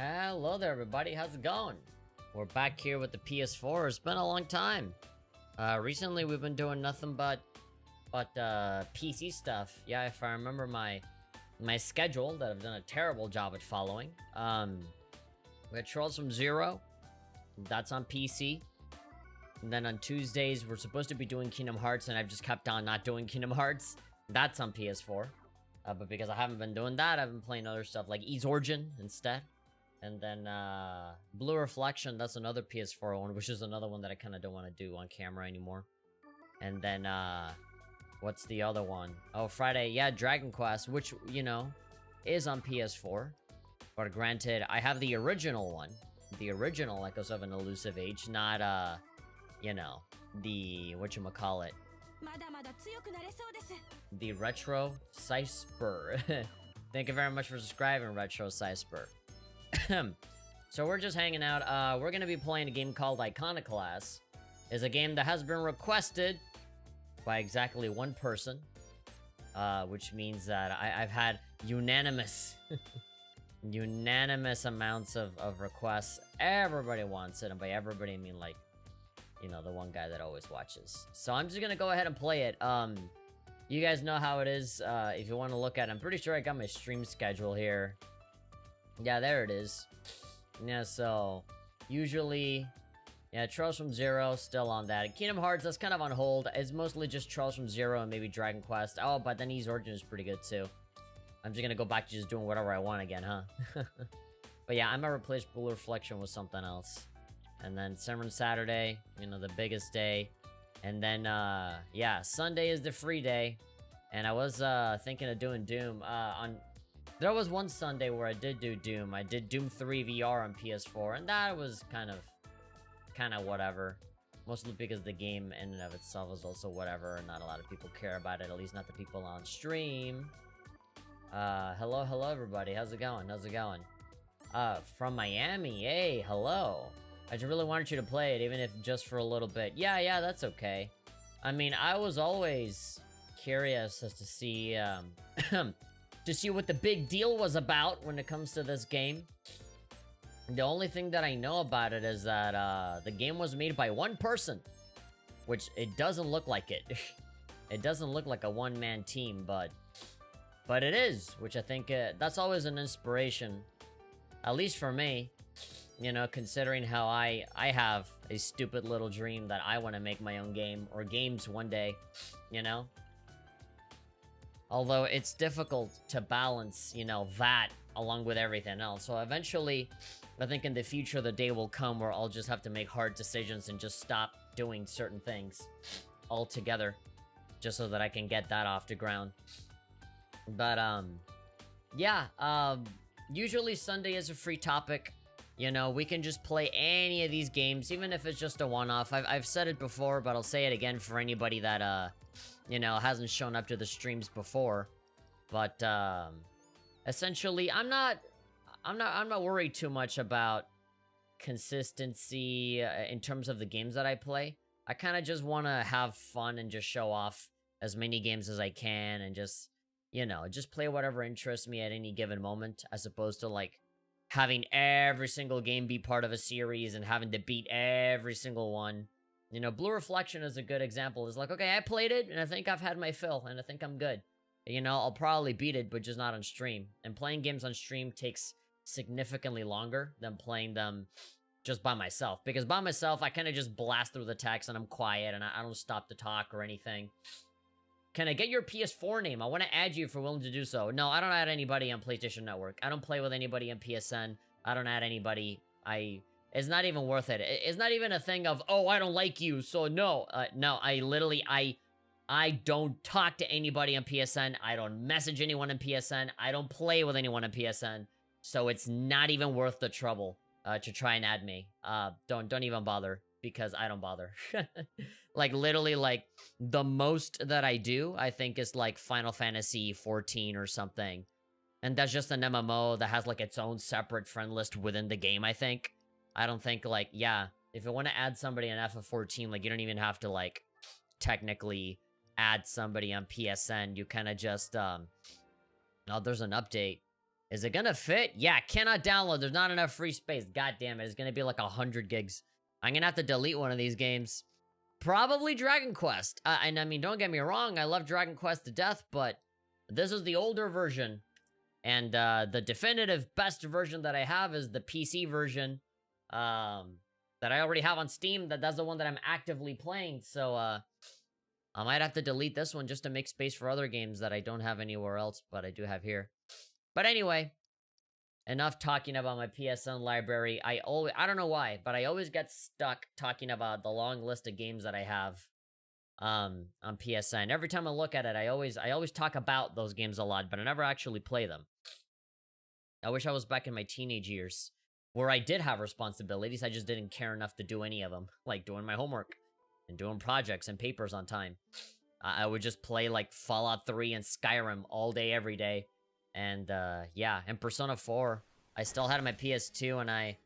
Hello there, everybody. How's it going? We're back here with the PS4. It's been a long time. Recently we've been doing nothing but PC stuff. Yeah, if I remember my schedule that I've done a terrible job at following. We had Trolls from Zero. That's on PC. And then on Tuesdays we're supposed to be doing Kingdom Hearts, and I've just kept on not doing Kingdom Hearts. That's on PS4. But because I haven't been doing that, I've been playing other stuff like Ys Origin instead. And then, Blue Reflection, that's another PS4 one, which is another one that I kind of don't want to do on camera anymore. And then, what's the other one? Oh, Friday, yeah, Dragon Quest, which, you know, is on PS4. But granted, I have the original one. The original Echoes of an Elusive Age, not, you know, the, whatchamacallit, the Retro Cyspur. Thank you very much for subscribing, Retro Cyspur. So we're just hanging out. We're gonna be playing a game called Iconoclasts. It's a game that has been requested by exactly one person, which means that I've had unanimous unanimous amounts of requests. Everybody wants it, and by everybody I mean, like, you know, the one guy that always watches. So I'm just gonna go ahead and play it. You guys know how it is. If you want to look at it, I'm pretty sure I got my stream schedule here. Yeah, there it is. Yeah, so usually, yeah, Trolls from Zero still on that. Kingdom Hearts, that's kind of on hold. It's mostly just Trolls from Zero and maybe Dragon Quest. Oh, but then Ys Origin is pretty good too. I'm just gonna go back to just doing whatever I want again, huh? But yeah, I might replace Blue Reflection with something else. And then Summer Saturday, you know, the biggest day. And then, yeah, Sunday is the free day. And I was thinking of doing Doom There was one Sunday where I did do Doom. I did Doom 3 VR on PS4, and that was kind of whatever. Mostly because the game in and of itself was also whatever, and not a lot of people care about it, at least not the people on stream. Hello everybody. How's it going? From Miami. Hey, hello. I just really wanted you to play it, even if just for a little bit. Yeah, that's okay. I mean, I was always curious as to see, to see what the big deal was about when it comes to this game. The only thing that I know about it is that the game was made by one person, which it doesn't look like it. It doesn't look like a one-man team, but it is, which I think that's always an inspiration, at least for me. You know, considering how I have a stupid little dream that I want to make my own game or games one day, you know. Although it's difficult to balance, you know, that along with everything else. So eventually, I think in the future, the day will come where I'll just have to make hard decisions and just stop doing certain things altogether, just so that I can get that off the ground. But, yeah, usually Sunday is a free topic. You know, we can just play any of these games, even if it's just a one-off. I've said it before, but I'll say it again for anybody that, you know, hasn't shown up to the streams before. But essentially, I'm not worried too much about consistency in terms of the games that I play. I kind of just want to have fun and just show off as many games as I can, and just, you know, just play whatever interests me at any given moment, as opposed to like having every single game be part of a series and having to beat every single one. You know, Blue Reflection is a good example. It's like, okay, I played it, and I think I've had my fill, and I think I'm good. You know, I'll probably beat it, but just not on stream. And playing games on stream takes significantly longer than playing them just by myself. Because by myself, I kind of just blast through the text, and I'm quiet, and I don't stop to talk or anything. Can I get your PS4 name? I want to add you if you're willing to do so. No, I don't add anybody on PlayStation Network. I don't play with anybody on PSN. I don't add anybody. It's not even worth it. It's not even a thing of, oh, I don't like you, so no. No, I don't talk to anybody on PSN. I don't message anyone on PSN. I don't play with anyone on PSN. So it's not even worth the trouble to try and add me. Don't even bother, because I don't bother. Like, literally, like, the most that I do, I think, is like Final Fantasy 14 or something. And that's just an MMO that has like its own separate friend list within the game, I think. I don't think, like, yeah, if you want to add somebody on FF14, like, you don't even have to, like, technically add somebody on PSN. You kind of just, oh, there's an update. Is it gonna fit? Yeah, cannot download. There's not enough free space. God damn it. It's gonna be like 100 gigs. I'm gonna have to delete one of these games. Probably Dragon Quest. And I mean, don't get me wrong. I love Dragon Quest to death, but this is the older version. And the definitive best version that I have is the PC version. That I already have on Steam. That's the one that I'm actively playing. So, I might have to delete this one just to make space for other games that I don't have anywhere else, but I do have here. But anyway, enough talking about my PSN library. I don't know why, but I always get stuck talking about the long list of games that I have on PSN. Every time I look at it, I always talk about those games a lot, but I never actually play them. I wish I was back in my teenage years where I did have responsibilities. I just didn't care enough to do any of them, like doing my homework and doing projects and papers on time. I would just play like Fallout 3 and Skyrim all day, every day. And yeah, and Persona 4. I still had my PS2, and I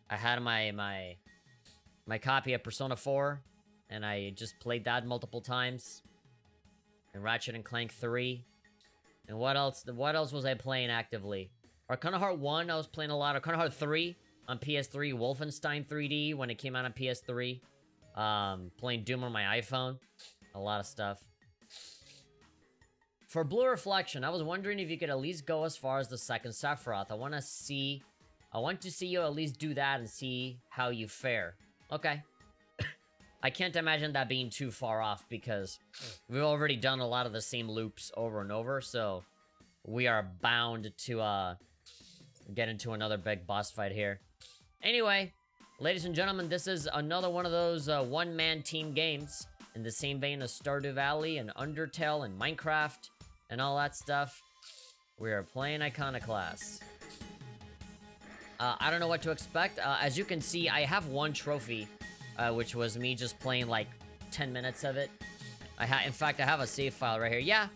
had my copy of Persona 4, and I just played that multiple times. And Ratchet and Clank 3. And what else was I playing actively? Arcana Heart 1, I was playing a lot. Arcana Heart 3 on PS3. Wolfenstein 3D when it came out on PS3. Playing Doom on my iPhone. A lot of stuff. For Blue Reflection, I was wondering if you could at least go as far as the second Sephiroth. I want to see you at least do that and see how you fare. Okay. I can't imagine that being too far off because we've already done a lot of the same loops over and over, so we are bound to get into another big boss fight here. Anyway, ladies and gentlemen, this is another one of those one-man team games in the same vein as Stardew Valley and Undertale and Minecraft and all that stuff. We are playing Iconoclasts. I don't know what to expect. As you can see, I have one trophy, which was me just playing like 10 minutes of it. In fact, I have a save file right here. Yeah,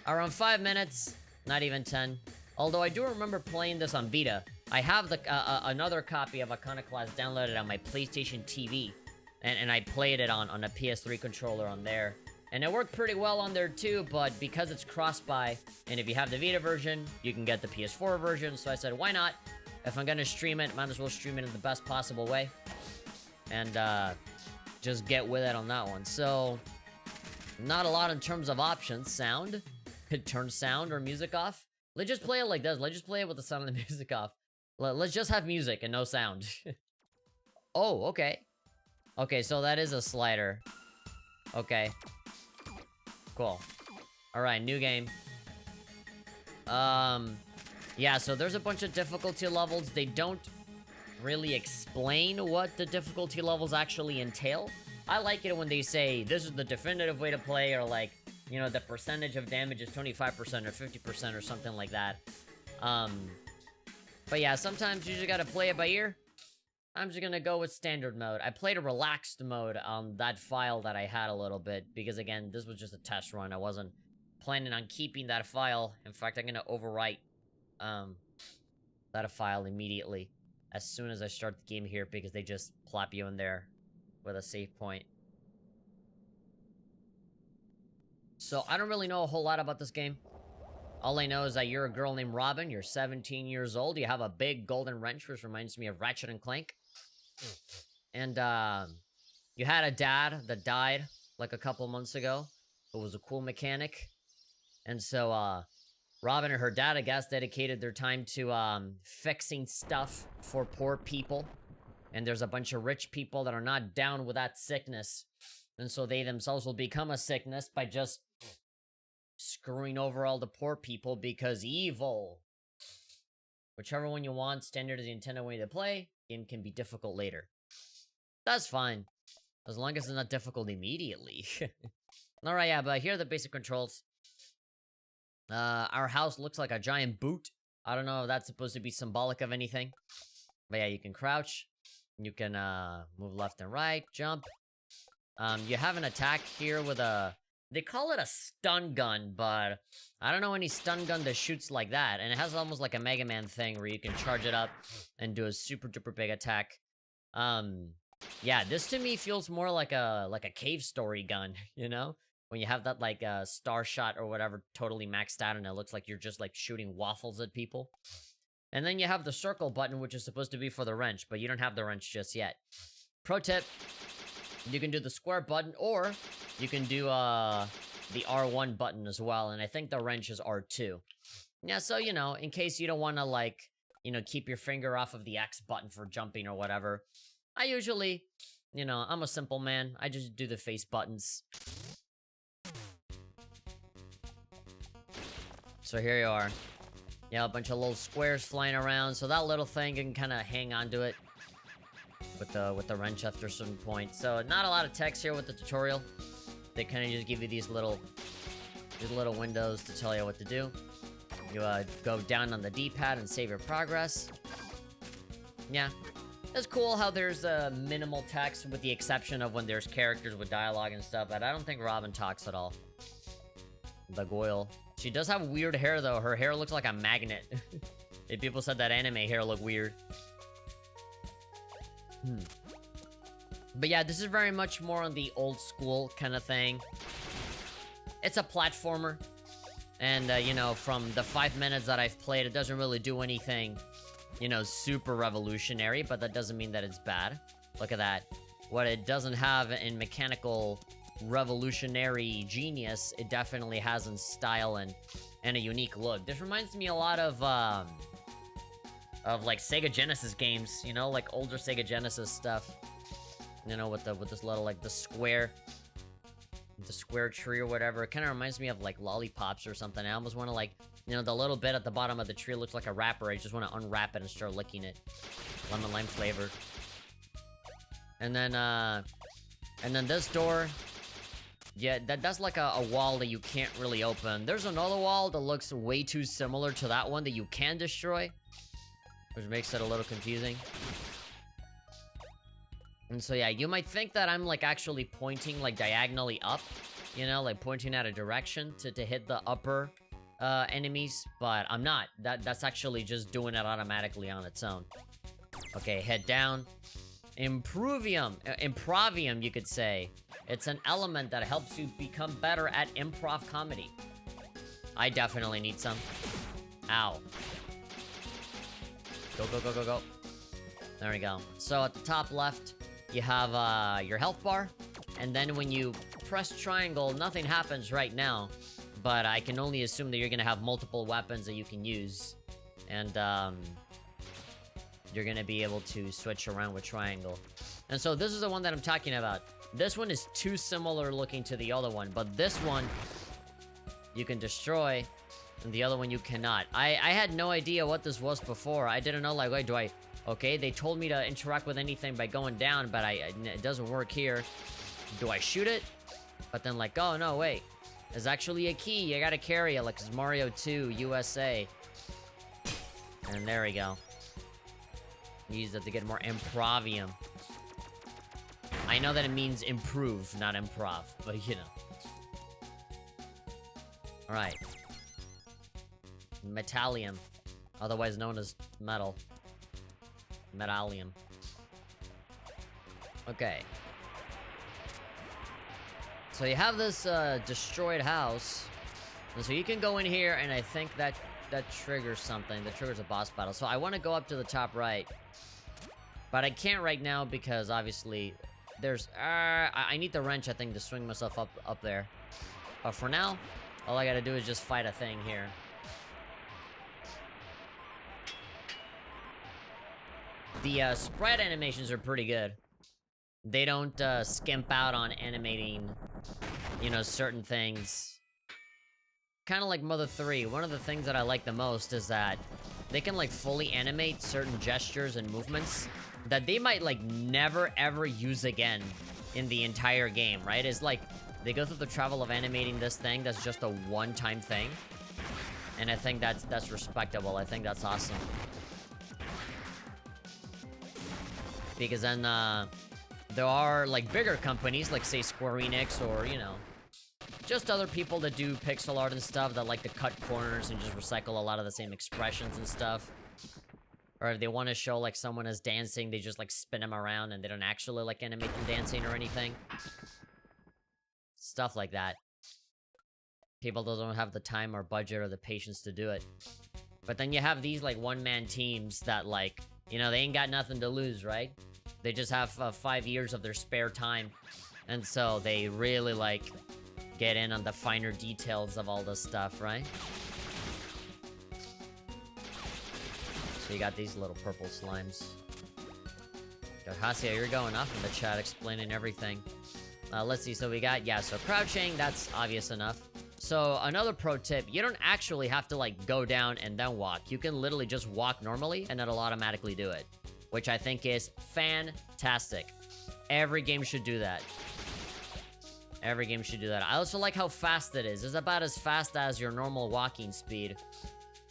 around 5 minutes, not even 10. Although I do remember playing this on Vita. I have the another copy of Iconoclast downloaded on my PlayStation TV. And I played it on a PS3 controller on there. And it worked pretty well on there too, but because it's cross-buy, and if you have the Vita version, you can get the PS4 version, so I said, why not? If I'm gonna stream it, might as well stream it in the best possible way. And, just get with it on that one. So, not a lot in terms of options. Sound. Could turn sound or music off. Let's just play it like this. Let's just play it with the sound of the music off. Let's just have music and no sound. Oh, okay. Okay, so that is a slider. Okay. Cool. Alright, new game. Yeah, so there's a bunch of difficulty levels. They don't really explain what the difficulty levels actually entail. I like it when they say, this is the definitive way to play, or like, you know, the percentage of damage is 25% or 50% or something like that. But yeah, sometimes you just gotta play it by ear. I'm just gonna go with standard mode. I played a relaxed mode on that file that I had a little bit, because again, this was just a test run. I wasn't planning on keeping that file. In fact, I'm gonna overwrite that file immediately as soon as I start the game here, because they just plop you in there with a save point. So I don't really know a whole lot about this game. All I know is that you're a girl named Robin, you're 17 years old, you have a big golden wrench, which reminds me of Ratchet and Clank. And, you had a dad that died, like, a couple months ago, who was a cool mechanic. And so, Robin and her dad, I guess, dedicated their time to, fixing stuff for poor people. And there's a bunch of rich people that are not down with that sickness. And so they themselves will become a sickness by just screwing over all the poor people, because evil. Whichever one you want, standard is the intended way to play. Game can be difficult later. That's fine. As long as it's not difficult immediately. Alright, yeah, but here are the basic controls. Our house looks like a giant boot. I don't know if that's supposed to be symbolic of anything. But yeah, you can crouch. You can, move left and right, jump. You have an attack here with a... They call it a stun gun, but I don't know any stun gun that shoots like that. And it has almost like a Mega Man thing where you can charge it up and do a super duper big attack. Yeah, this to me feels more like a cave story gun, you know? When you have that like star shot or whatever totally maxed out and it looks like you're just like shooting waffles at people. And then you have the circle button, which is supposed to be for the wrench, but you don't have the wrench just yet. Pro tip, you can do the square button, or you can do the R1 button as well, and I think the wrench is R2. Yeah, so, you know, in case you don't want to, like, you know, keep your finger off of the X button for jumping or whatever, I usually, you know, I'm a simple man. I just do the face buttons. So here you are. Yeah, a bunch of little squares flying around, so that little thing can kind of hang onto it with the wrench after a certain point. So not a lot of text here with the tutorial. They kind of just give you these little windows to tell you what to do. You go down on the D-pad and save your progress. Yeah, it's cool how there's minimal text, with the exception of when there's characters with dialogue and stuff. But I don't think Robin talks at all. The Goyle. She does have weird hair, though. Her hair looks like a magnet. If people said that anime hair looked weird. But yeah, this is very much more on the old school kind of thing. It's a platformer. And, you know, from the 5 minutes that I've played, it doesn't really do anything, you know, super revolutionary. But that doesn't mean that it's bad. Look at that. What it doesn't have in mechanical revolutionary genius, it definitely has in style and a unique look. This reminds me a lot of like Sega Genesis games, you know, like older Sega Genesis stuff, you know, with this little, like, the square tree or whatever. It kind of reminds me of like Lollipops or something. I almost want to, like, you know, the little bit at the bottom of the tree looks like a wrapper. I just want to unwrap it and start licking it. Lemon lime flavored. And then this door, yeah, that's like a wall that you can't really open. There's another wall that looks way too similar to that one that you can destroy, which makes it a little confusing. And so, yeah, you might think that I'm, like, actually pointing, like, diagonally up, you know, like, pointing at a direction to hit the upper enemies, but I'm not. That's actually just doing it automatically on its own. Okay, head down. Improvium, you could say. It's an element that helps you become better at improv comedy. I definitely need some. Ow. Go, go, go, go, go. There we go. So at the top left, you have your health bar. And then when you press triangle, nothing happens right now. But I can only assume that you're going to have multiple weapons that you can use. And, you're gonna be able to switch around with triangle. And so this is the one that I'm talking about. This one is too similar looking to the other one, but this one you can destroy, and the other one you cannot. I had no idea what this was before. I didn't know, like, wait, okay, they told me to interact with anything by going down, but it doesn't work here. Do I shoot it? But then, like, oh, no, wait. There's actually a key. You gotta carry it, like it's Mario 2 USA. And there we go. Use it to get more improvium. I know that it means improve, not improv, but you know. Alright. Metallium. Otherwise known as metal. Metallium. Okay. So you have this destroyed house. And so you can go in here, and I think that triggers something. That triggers a boss battle. So I want to go up to the top right. But I can't right now because obviously there's... I need the wrench, I think, to swing myself up there. But for now, all I gotta do is just fight a thing here. The sprite animations are pretty good. They don't skimp out on animating, you know, certain things. Kind of like Mother 3. One of the things that I like the most is that they can, like, fully animate certain gestures and movements that they might, like, never ever use again in the entire game, right? It's like they go through the trouble of animating this thing that's just a one-time thing. And I think that's respectable. I think that's awesome. Because then there are, like, bigger companies, like, say, Square Enix, or, you know, just other people that do pixel art and stuff that like to cut corners and just recycle a lot of the same expressions and stuff. Or if they want to show, like, someone is dancing, they just, like, spin them around and they don't actually, like, animate them dancing or anything. Stuff like that. People don't have the time or budget or the patience to do it. But then you have these, like, one-man teams that, like, you know, they ain't got nothing to lose, right? They just have 5 years of their spare time. And so they really, like, get in on the finer details of all this stuff, right? So you got these little purple slimes. Hassia, you're going off in the chat explaining everything. Let's see, so we got, yeah, so crouching, that's obvious enough. So another pro tip, you don't actually have to, like, go down and then walk. You can literally just walk normally and it'll automatically do it, which I think is fantastic. Every game should do that. Every game should do that. I also like how fast it is. It's about as fast as your normal walking speed.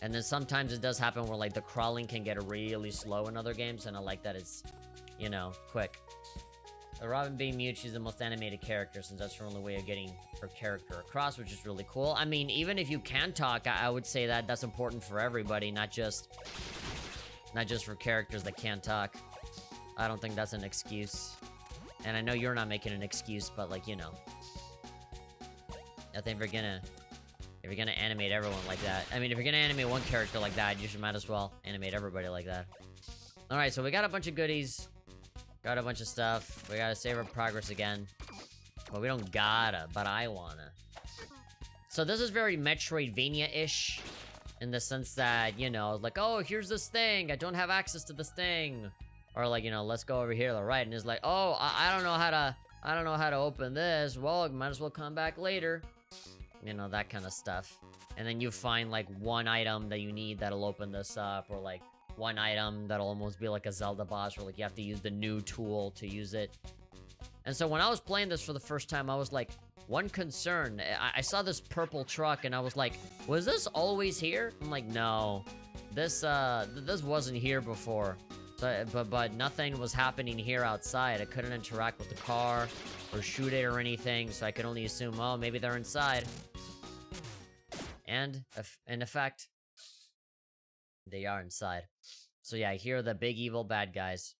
And then sometimes it does happen where, like, the crawling can get really slow in other games, and I like that it's, you know, quick. Robin being mute, she's the most animated character, since that's her only way of getting her character across, which is really cool. I mean, even if you can talk, I would say that that's important for everybody, not just for characters that can't talk. I don't think that's an excuse. And I know you're not making an excuse, but, like, you know. I think if you're gonna animate everyone like that. I mean, if you're gonna animate one character like that, you might as well animate everybody like that. Alright, so we got a bunch of goodies. Got a bunch of stuff. We gotta save our progress again. Well, we don't gotta, but I wanna. So this is very Metroidvania-ish. In the sense that, you know, like, oh, here's this thing. I don't have access to this thing. Or, like, you know, let's go over here to the right. And it's like, oh, I don't know how to open this. Well, might as well come back later. You know, that kind of stuff. And then you find, like, one item that you need that'll open this up. Or, like, one item that'll almost be like a Zelda boss. Where, like, you have to use the new tool to use it. And so when I was playing this for the first time, I was like, one concern. I saw this purple truck and I was like, was this always here? I'm like, no. This wasn't here before. So, but nothing was happening here outside. I couldn't interact with the car or shoot it or anything, so I could only assume, oh, maybe they're inside. And, in effect, they are inside. So yeah, here are the big evil bad guys.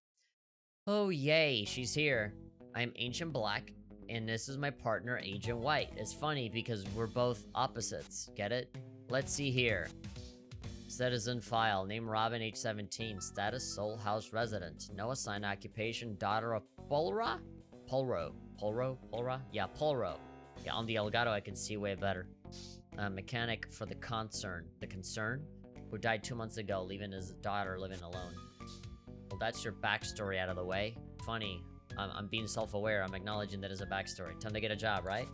Oh, yay, she's here. I'm Ancient Black, and this is my partner, Agent White. It's funny because we're both opposites, get it? Let's see here. Citizen file, name Robin, age 17, status Soul House resident, no assigned occupation, daughter of Polra? Polro. Yeah, Polro. Yeah, on the Elgato I can see way better. Mechanic for the concern, who died 2 months ago, leaving his daughter living alone. Well, that's your backstory out of the way. Funny, I'm being self-aware, I'm acknowledging that as a backstory. Time to get a job, right?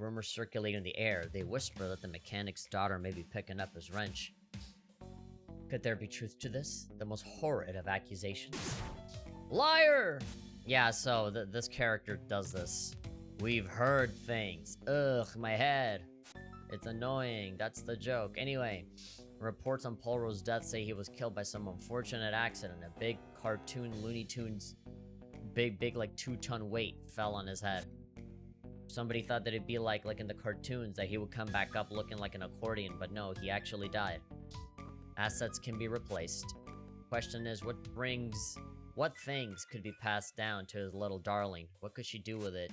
Rumors circulate in the air. They whisper that the mechanic's daughter may be picking up his wrench. Could there be truth to this? The most horrid of accusations. Liar! Yeah, so this character does this. We've heard things. Ugh, my head. It's annoying. That's the joke. Anyway, reports on Polro's death say he was killed by some unfortunate accident. A big cartoon Looney Tunes, big like 2-ton weight fell on his head. Somebody thought that it'd be like in the cartoons, that he would come back up looking like an accordion, but no, he actually died. Assets can be replaced. Question is, what things could be passed down to his little darling? What could she do with it?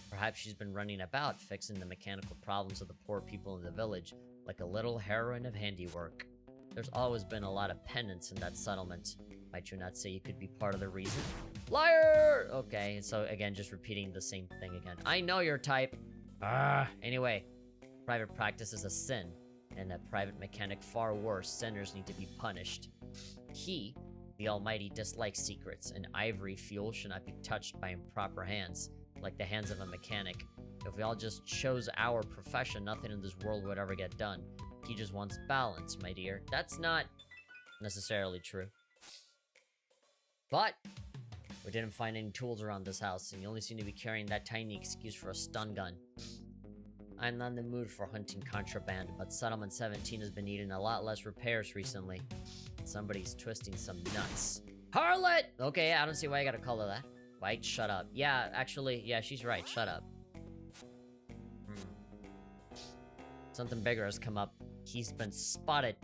Perhaps she's been running about, fixing the mechanical problems of the poor people in the village, like a little heroine of handiwork. There's always been a lot of penance in that settlement. Might you not say you could be part of the reason? Liar! Okay, so again, just repeating the same thing again. I know your type. Anyway, private practice is a sin, and a private mechanic far worse. Sinners need to be punished. He, the Almighty, dislikes secrets, and ivory fuel should not be touched by improper hands, like the hands of a mechanic. If we all just chose our profession, nothing in this world would ever get done. He just wants balance, my dear. That's not necessarily true. But we didn't find any tools around this house, and you only seem to be carrying that tiny excuse for a stun gun. I'm not in the mood for hunting contraband, but Settlement 17 has been needing a lot less repairs recently. Somebody's twisting some nuts. Harlot! Okay, I don't see why I gotta call her that. White, shut up. Yeah, actually, yeah, she's right, shut up. Something bigger has come up. He's been spotted.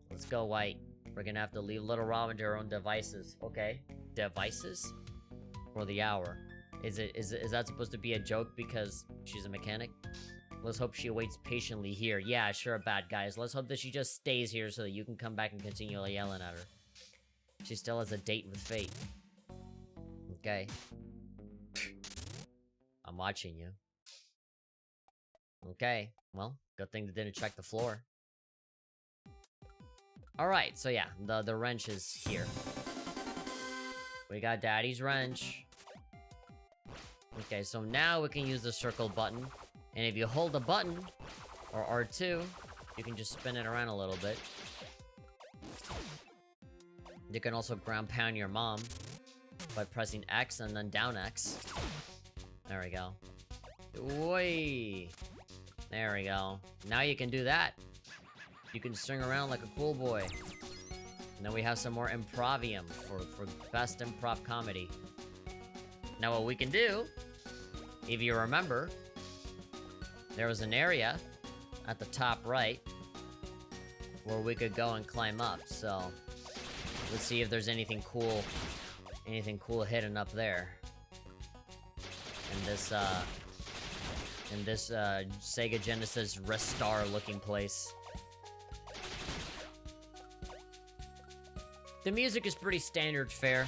Let's go, White. We're gonna have to leave little Robin to her own devices. Okay. Devices? For the hour. Is that supposed to be a joke because she's a mechanic? Let's hope she waits patiently here. Yeah, sure, bad guys. Let's hope that she just stays here so that you can come back and continue yelling at her. She still has a date with fate. Okay. I'm watching you. Okay. Well, good thing they didn't check the floor. Alright, so yeah, the wrench is here. We got Daddy's wrench. Okay, so now we can use the circle button. And if you hold the button, or R2, you can just spin it around a little bit. You can also ground pound your mom by pressing X and then down X. There we go. Oi! There we go. Now you can do that. You can swing around like a cool boy. And then we have some more improvium for best improv comedy. Now what we can do, if you remember, there was an area at the top right where we could go and climb up, so let's see if there's anything cool hidden up there. In this Sega Genesis Restar looking place. The music is pretty standard fare.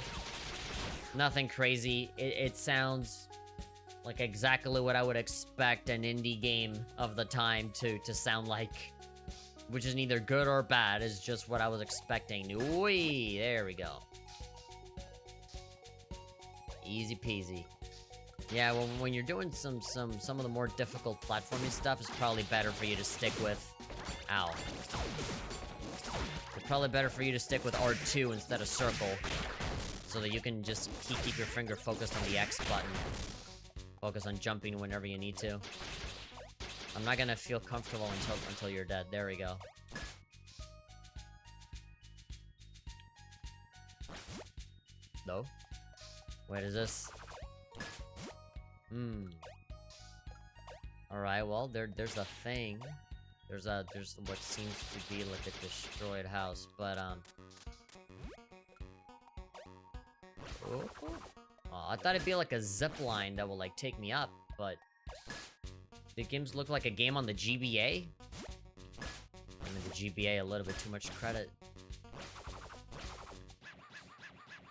Nothing crazy. It sounds like exactly what I would expect an indie game of the time to sound like. Which is neither good or bad, it's just what I was expecting. Whee! There we go. Easy peasy. Yeah, well, when you're doing some of the more difficult platforming stuff, it's probably better for you to stick with... Ow. It's probably better for you to stick with R2 instead of circle. So that you can just keep your finger focused on the X button. Focus on jumping whenever you need to. I'm not gonna feel comfortable until you're dead. There we go. No? Wait, is this... Alright, well, there's a thing. There's what seems to be like a destroyed house, but, Oh, I thought it'd be like a zip line that will, like, take me up, but... The games look like a game on the GBA? I mean, the GBA a little bit too much credit.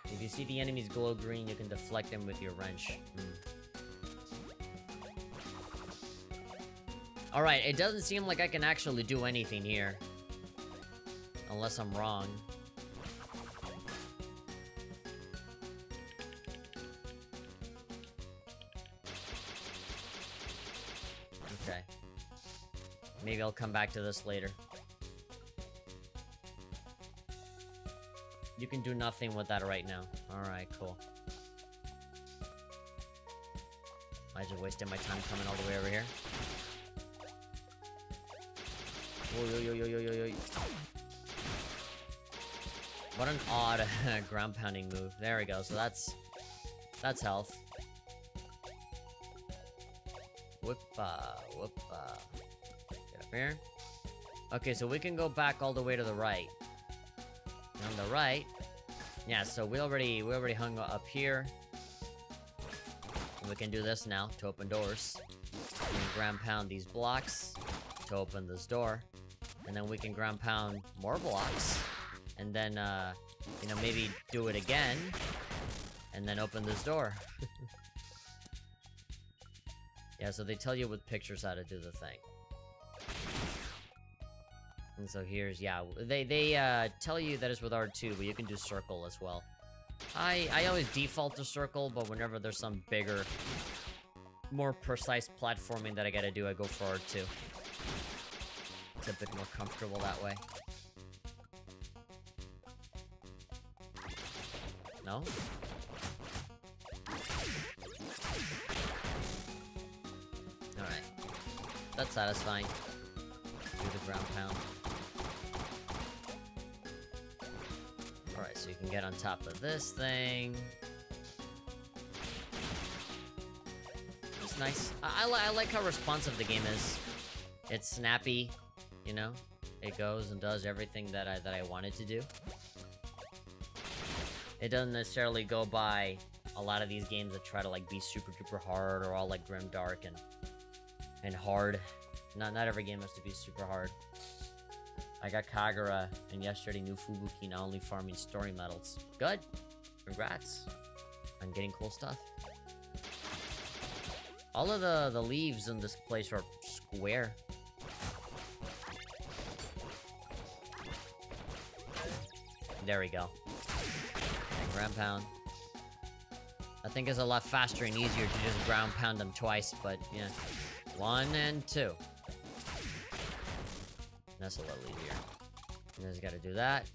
If you see the enemies glow green, you can deflect them with your wrench. Alright, it doesn't seem like I can actually do anything here. Unless I'm wrong. Okay. Maybe I'll come back to this later. You can do nothing with that right now. Alright, cool. I just wasted my time coming all the way over here. What an odd ground pounding move. There we go. So that's health. Whoopa. Get up here. Okay, so we can go back all the way to the right. On the right, yeah. So we already hung up here. And we can do this now to open doors. We can ground pound these blocks to open this door. And then we can ground pound more blocks. And then, you know, maybe do it again. And then open this door. Yeah, so they tell you with pictures how to do the thing. And so here's, yeah, they tell you that it's with R2, but you can do circle as well. I always default to circle, but whenever there's some bigger, more precise platforming that I gotta do, I go for R2. It's a bit more comfortable that way. No? Alright. That's satisfying. Do the ground pound. Alright, so you can get on top of this thing. It's nice. I like how responsive the game is. It's snappy. You know, it goes and does everything that I wanted to do. It doesn't necessarily go by a lot of these games that try to like be super duper hard or all like grim dark and hard. Not every game has to be super hard. I got Kagura, and yesterday new Fubuki, now only farming story medals. Good. Congrats on getting cool stuff. All of the leaves in this place are square. There we go. And ground pound. I think it's a lot faster and easier to just ground pound them twice, but yeah. 1 and 2. That's a little easier. You just gotta do that.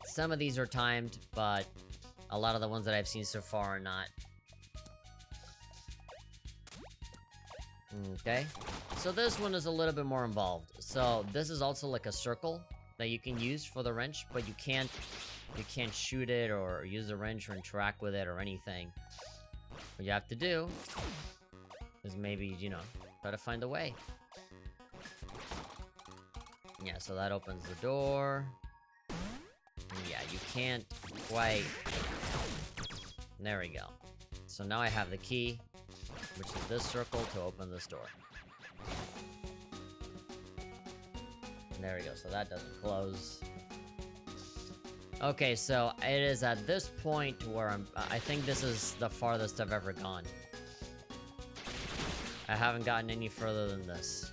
Some of these are timed, but a lot of the ones that I've seen so far are not. Okay. So this one is a little bit more involved. So this is also like a circle that you can use for the wrench, but you can't shoot it or use the wrench or interact with it or anything. What you have to do is maybe, you know, try to find a way. Yeah, so that opens the door. And yeah, you can't quite... There we go. So now I have the key, which is this circle to open this door. And there we go, so that doesn't close. Okay, so it is at this point where I think this is the farthest I've ever gone. I haven't gotten any further than this.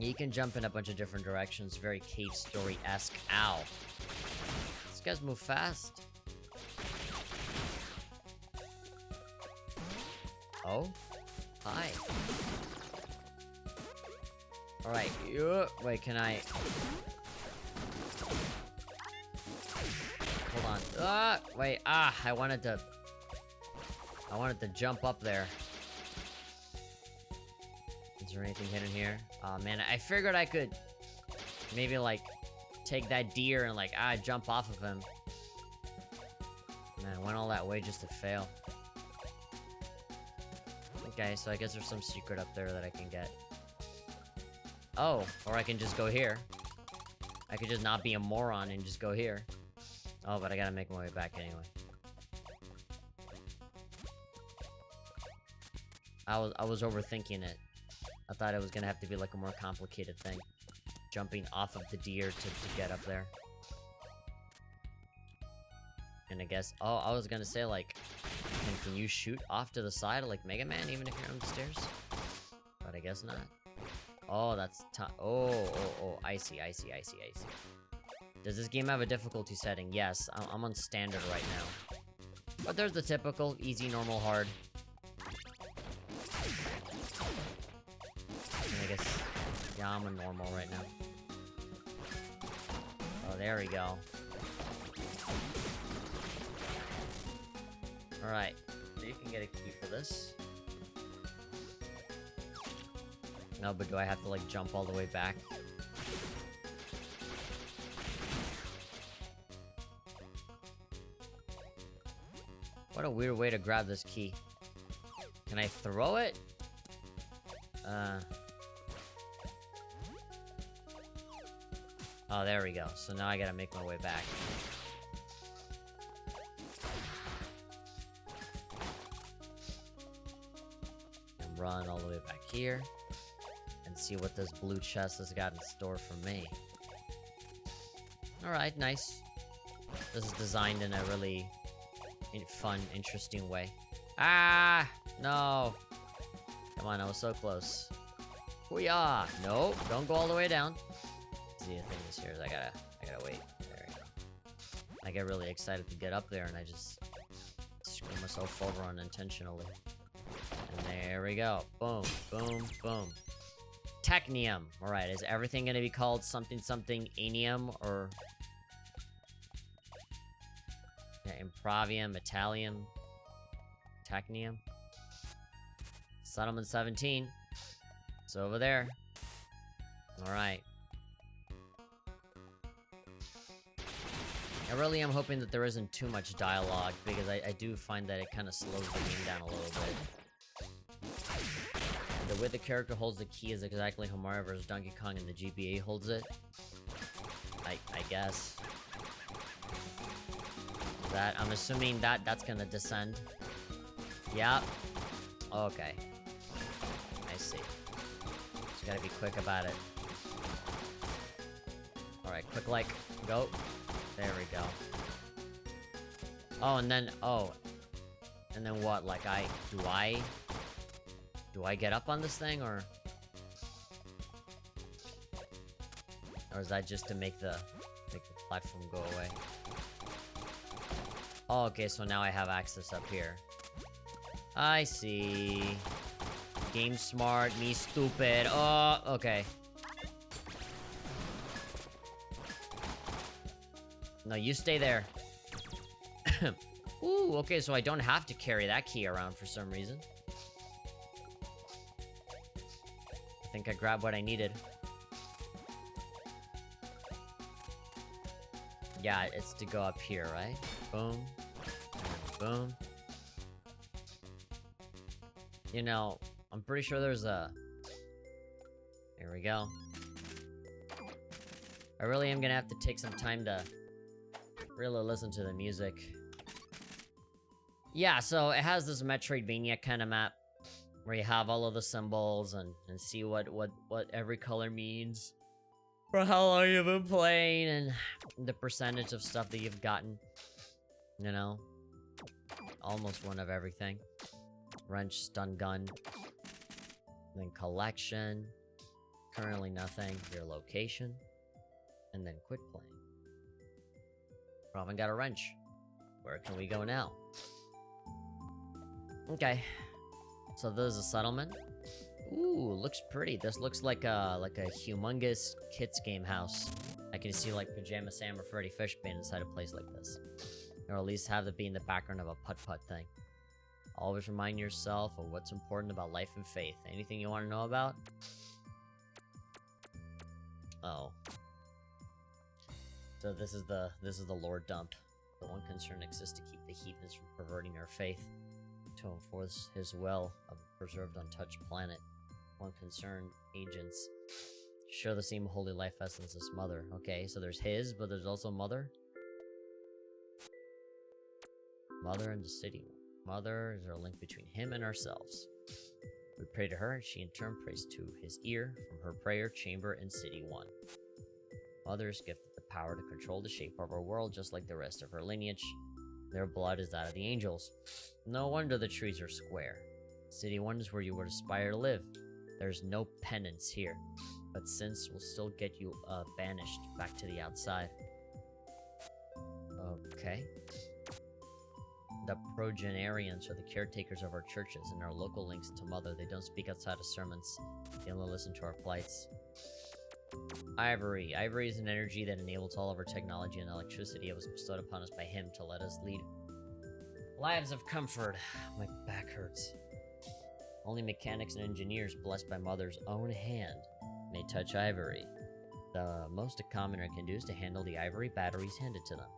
You can jump in a bunch of different directions, very cave story-esque. Ow. These guys move fast. Oh? Hi. Alright, wait, can I... Hold on. Wait, I wanted to jump up there. Is there anything hidden here? Oh man, I figured I could maybe like take that deer and like jump off of him. Man, I went all that way just to fail. Okay, so I guess there's some secret up there that I can get. Oh, or I can just go here. I could just not be a moron and just go here. Oh, but I gotta make my way back anyway. I was overthinking it. I thought it was gonna have to be like a more complicated thing. Jumping off of the deer to get up there. And I guess... Oh, I was gonna say, like... Can you shoot off to the side like Mega Man even if you're on the stairs? But I guess not. Oh, that's... Oh, I see. Does this game have a difficulty setting? Yes, I'm on standard right now. But there's the typical easy, normal, hard. And I guess... Yeah, I'm a normal right now. Oh, there we go. Alright, so you can get a key for this. No, but do I have to, like, jump all the way back? What a weird way to grab this key. Can I throw it? Oh, there we go. So now I gotta make my way back. And run all the way back here. And see what this blue chest has got in store for me. Alright, nice. This is designed in a really fun, interesting way. Ah! No! Come on, I was so close. Hoo-yah! Nope, don't go all the way down. See, the thing is here is I gotta wait. There we go. I get really excited to get up there and I just screw myself over unintentionally. And there we go. Boom, boom, boom. Technium. Alright, is everything gonna be called something something enium or... Yeah, improvium, Italium, Technium. Settlement 17. It's over there. Alright. I really am hoping that there isn't too much dialogue, because I do find that it kind of slows the game down a little bit. The way the character holds the key is exactly how Mario vs. Donkey Kong in the GBA holds it. I guess. That, I'm assuming that's gonna descend. Yep. Okay. I see. Just gotta be quick about it. Alright, quick like. Go. There we go. Oh, and then... Oh. And then what? Like, Do I get up on this thing, or... Or is that just to make the platform go away? Oh, okay, so now I have access up here. I see. Game smart, me stupid. Oh, okay. No, you stay there. Ooh, okay, so I don't have to carry that key around for some reason. I think I grabbed what I needed. Yeah, it's to go up here, right? Boom. And boom. You know, I'm pretty sure there's a... There we go. I really am gonna have to take some time to really listen to the music. Yeah, so it has this Metroidvania kind of map where you have all of the symbols and see what every color means for how long you've been playing and the percentage of stuff that you've gotten. You know? Almost one of everything. Wrench, stun gun. Then collection. Currently nothing. Your location. And then quit playing. Robin got a wrench. Where can we go now? Okay. So there's a settlement. Ooh, looks pretty. This looks like a humongous kids game house. I can see like Pajama Sam or Freddy Fishbane inside a place like this. Or at least have it be in the background of a putt-putt thing. Always remind yourself of what's important about life and faith. Anything you want to know about? Oh. So this is the lore dump. The one concern exists to keep the heathens from perverting our faith. To enforce his will of a preserved untouched planet. One concern, agents. Show the same holy life essence as mother. Okay, so there's his, but there's also mother. Mother and the city. Mother is our link between him and ourselves. We pray to her, and she in turn prays to his ear from her prayer chamber in City 1. Mother is gifted the power to control the shape of our world just like the rest of her lineage. Their blood is that of the angels. No wonder the trees are square. City 1 is where you would aspire to live. There's no penance here, but sins will still get you banished back to the outside. Okay. The progenarians are the caretakers of our churches and our local links to Mother. They don't speak outside of sermons. They only listen to our plights. Ivory. Ivory is an energy that enables all of our technology and electricity. It was bestowed upon us by him to let us lead lives of comfort. My back hurts. Only mechanics and engineers blessed by Mother's own hand may touch ivory. The most a commoner can do is to handle the ivory batteries handed to them.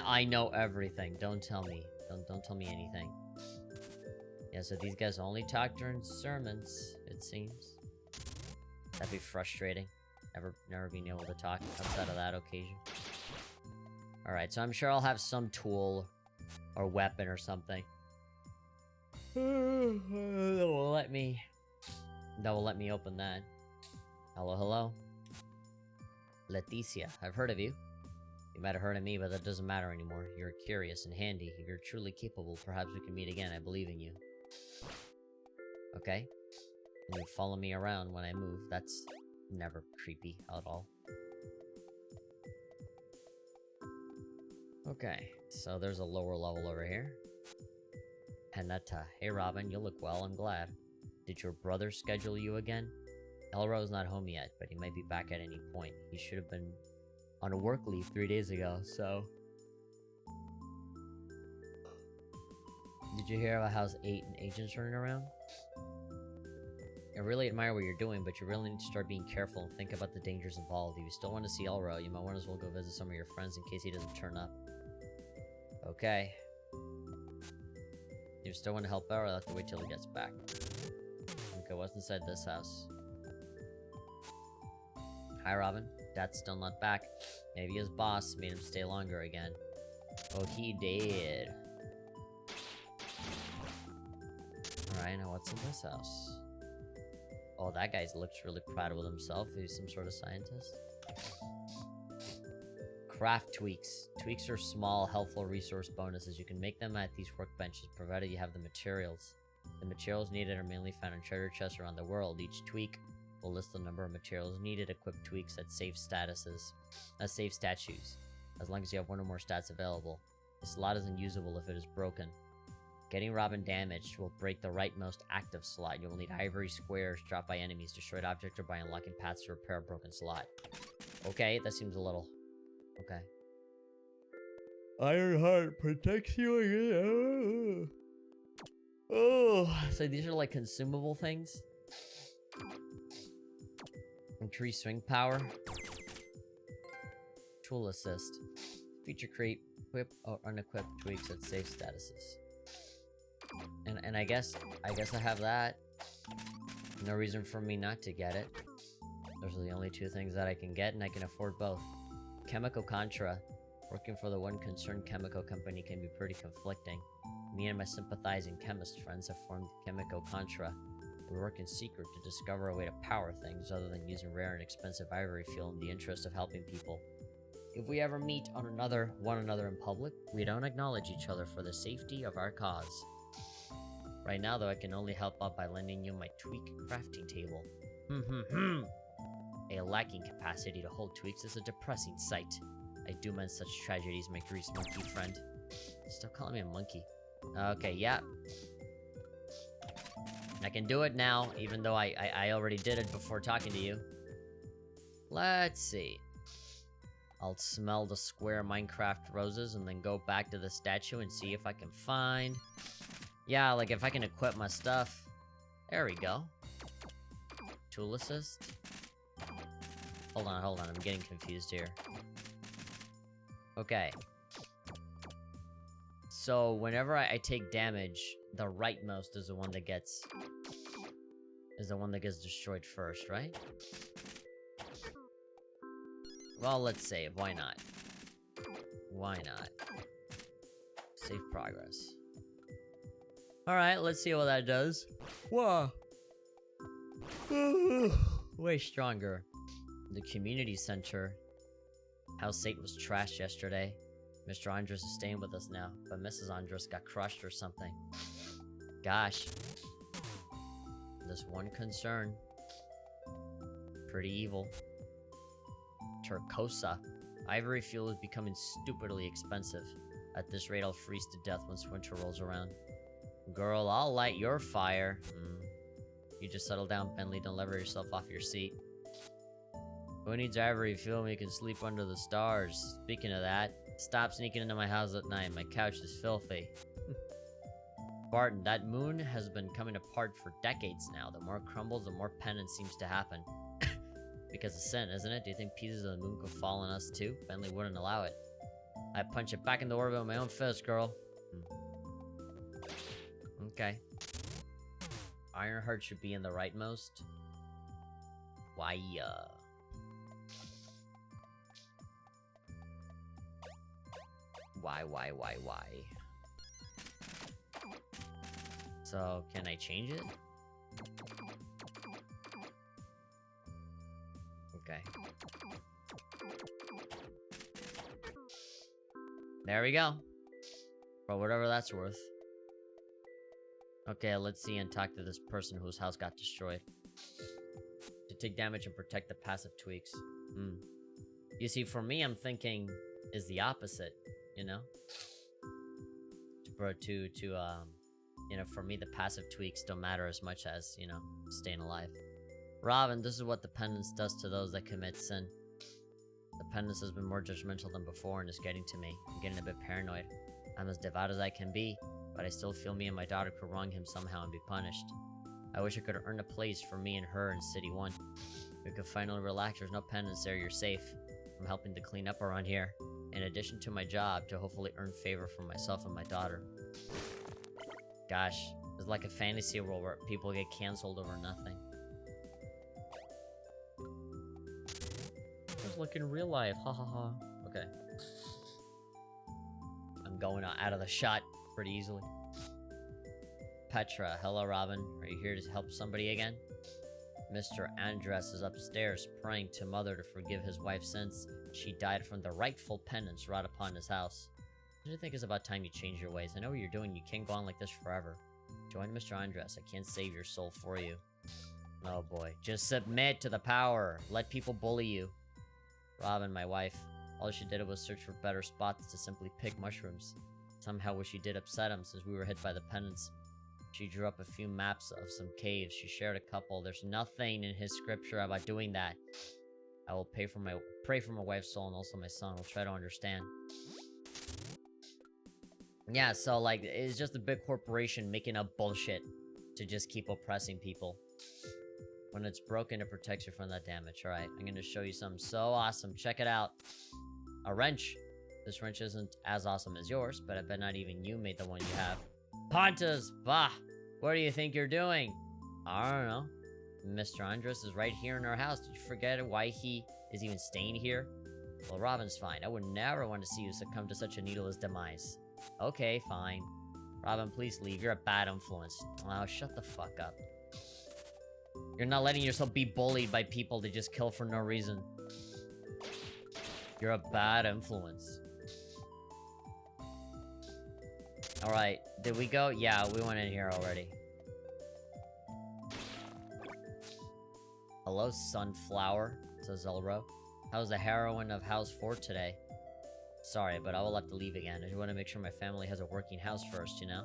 I know everything. Don't tell me. Don't tell me anything. Yeah, so these guys only talk during sermons, it seems. That'd be frustrating. Never being able to talk outside of that occasion. Alright, so I'm sure I'll have some tool or weapon or something that will let me open that. Hello, hello. Leticia, I've heard of you. You might have heard of me, but that doesn't matter anymore. You're curious and handy. If you're truly capable, perhaps we can meet again. I believe in you. Okay. And you follow me around when I move. That's never creepy at all. Okay, so there's a lower level over here. Panetta. Hey Robin, you look well, I'm glad. Did your brother schedule you again? Elro's not home yet, but he might be back at any point. He should have been on a work leave 3 days ago, so... Did you hear about how's 8 and agents running around? I really admire what you're doing, but you really need to start being careful and think about the dangers involved. If you still want to see Elro, you might want as well go visit some of your friends in case he doesn't turn up. Okay. If you still want to help Elro, I'll have to wait till he gets back. Okay, what's inside this house? Hi, Robin. Dad's still not back. Maybe his boss made him stay longer again. Oh, he did. Alright, now what's in this house? Oh, that guy looks really proud with himself. He's some sort of scientist. Craft tweaks. Tweaks are small, helpful resource bonuses. You can make them at these workbenches, provided you have the materials. The materials needed are mainly found in treasure chests around the world. Each tweak will list the number of materials needed. Equip tweaks at safe statues, as long as you have one or more stats available. The slot isn't usable if it is broken. Getting robbed and damaged will break the rightmost active slot. You will need ivory squares dropped by enemies, destroyed objects, or by unlocking paths to repair a broken slot. Okay, that seems a little... Okay. Ironheart protects you again. Oh, so these are like consumable things? Increase swing power. Tool assist. Feature create, equip or unequip tweaks at safe statuses. And I guess I have that. No reason for me not to get it. Those are the only two things that I can get, and I can afford both. Chemical Contra. Working for the one concerned chemical company can be pretty conflicting. Me and my sympathizing chemist friends have formed Chemical Contra. We work in secret to discover a way to power things other than using rare and expensive ivory fuel in the interest of helping people. If we ever meet on one another in public, we don't acknowledge each other for the safety of our cause. Right now, though, I can only help out by lending you my tweak crafting table. A lacking capacity to hold tweaks is a depressing sight. I do mend such tragedies, my grease monkey friend. Stop calling me a monkey. Okay, yeah. I can do it now, even though I already did it before talking to you. Let's see. I'll smell the square Minecraft roses and then go back to the statue and see if I can find... Yeah, like if I can equip my stuff. There we go. Tool assist. Hold on, I'm getting confused here. Okay. So, whenever I take damage, the rightmost is the one that gets... destroyed first, right? Well, let's save. Why not? Why not? Save progress. Alright, let's see what that does. Whoa! Way stronger. The community center. House 8 was trashed yesterday. Mr. Andres is staying with us now, but Mrs. Andres got crushed or something. Gosh. This one concern. Pretty evil. Turcosa. Ivory fuel is becoming stupidly expensive. At this rate, I'll freeze to death once winter rolls around. Girl, I'll light your fire. You just settle down, Bentley. Don't lever yourself off your seat. Who needs ivory fuel when you can sleep under the stars? Speaking of that, stop sneaking into my house at night. My couch is filthy. Barton, that moon has been coming apart for decades now. The more it crumbles, the more penance seems to happen. Because of sin, isn't it? Do you think pieces of the moon could fall on us too? Bentley wouldn't allow it. I punch it back in the orbit with my own fist, girl. Okay. Ironheart should be in the rightmost. Why, Why? So, can I change it? Okay. There we go. For whatever that's worth. Okay, let's see and talk to this person whose house got destroyed. To take damage and protect the passive tweaks. You see, for me, I'm thinking is the opposite, you know? You know, for me, the passive tweaks don't matter as much as, you know, staying alive. Robin, this is what the penance does to those that commit sin. The penance has been more judgmental than before and is getting to me. I'm getting a bit paranoid. I'm as devout as I can be, but I still feel me and my daughter could wrong him somehow and be punished. I wish I could earn a place for me and her in City 1. We could finally relax, there's no penance there, you're safe. I'm helping to clean up around here, in addition to my job, to hopefully earn favor from myself and my daughter. Gosh, it's like a fantasy world where people get cancelled over nothing. It's like in real life, ha ha ha. Okay. I'm going out of the shot pretty easily. Petra. Hello, Robin. Are you here to help somebody again? Mr. Andres is upstairs praying to Mother to forgive his wife since she died from the rightful penance wrought upon his house. I think it's about time you change your ways. I know what you're doing. You can't go on like this forever. Join Mr. Andres. I can't save your soul for you. Oh boy. Just submit to the power. Let people bully you. Robin, my wife, all she did was search for better spots to simply pick mushrooms. Somehow what she did upset him since we were hit by the penance. She drew up a few maps of some caves. She shared a couple. There's nothing in his scripture about doing that. I will pray for my wife's soul, and also my son will try to understand. Yeah, so like, it's just a big corporation making up bullshit to just keep oppressing people. When it's broken, it protects you from that damage. Alright, I'm gonna show you something so awesome. Check it out. A wrench. This wrench isn't as awesome as yours, but I bet not even you made the one you have. Pontus! Bah! What do you think you're doing? I don't know. Mr. Andres is right here in our house. Did you forget why he is even staying here? Well, Robin's fine. I would never want to see you succumb to such a needless demise. Okay, fine. Robin, please leave. You're a bad influence. Oh, shut the fuck up. You're not letting yourself be bullied by people to just kill for no reason. You're a bad influence. Alright, did we go? Yeah, we went in here already. Hello, Sunflower, says Elro. How's the heroine of House 4 today? Sorry, but I will have to leave again. I just want to make sure my family has a working house first, you know?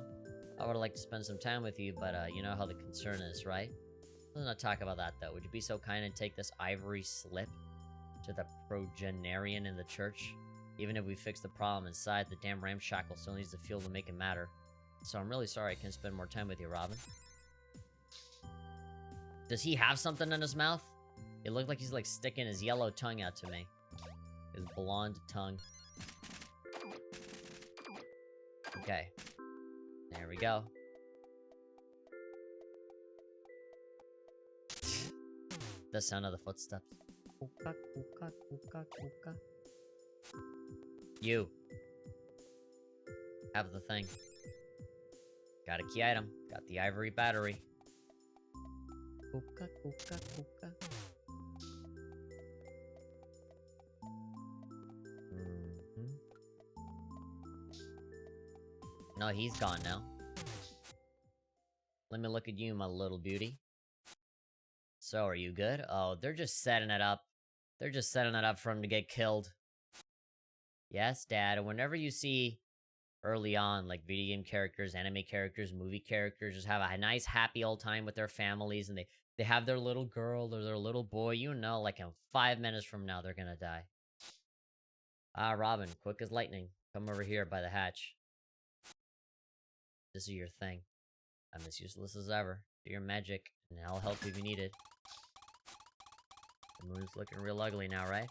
I would like to spend some time with you, but you know how the concern is, right? Let's not talk about that, though. Would you be so kind and take this ivory slip to the progenarian in the church? Even if we fix the problem inside, the damn ramshackle still needs the fuel to make it matter. So I'm really sorry I can't spend more time with you, Robin. Does he have something in his mouth? It looked like he's like sticking his yellow tongue out to me. His blonde tongue. Okay. There we go. The sound of the footsteps. You. Have the thing. Got a key item. Got the ivory battery. No, he's gone now. Let me look at you, my little beauty. So, are you good? Oh, they're just setting it up. They're just setting it up for him to get killed. Yes, Dad. Whenever you see early on, like, video game characters, anime characters, movie characters, just have a nice, happy old time with their families, and they have their little girl or their little boy, you know, like, in 5 minutes from now, they're gonna die. Ah, Robin, quick as lightning. Come over here by the hatch. This is your thing. I'm as useless as ever. Do your magic, and I'll help if you need it. The moon's looking real ugly now, right?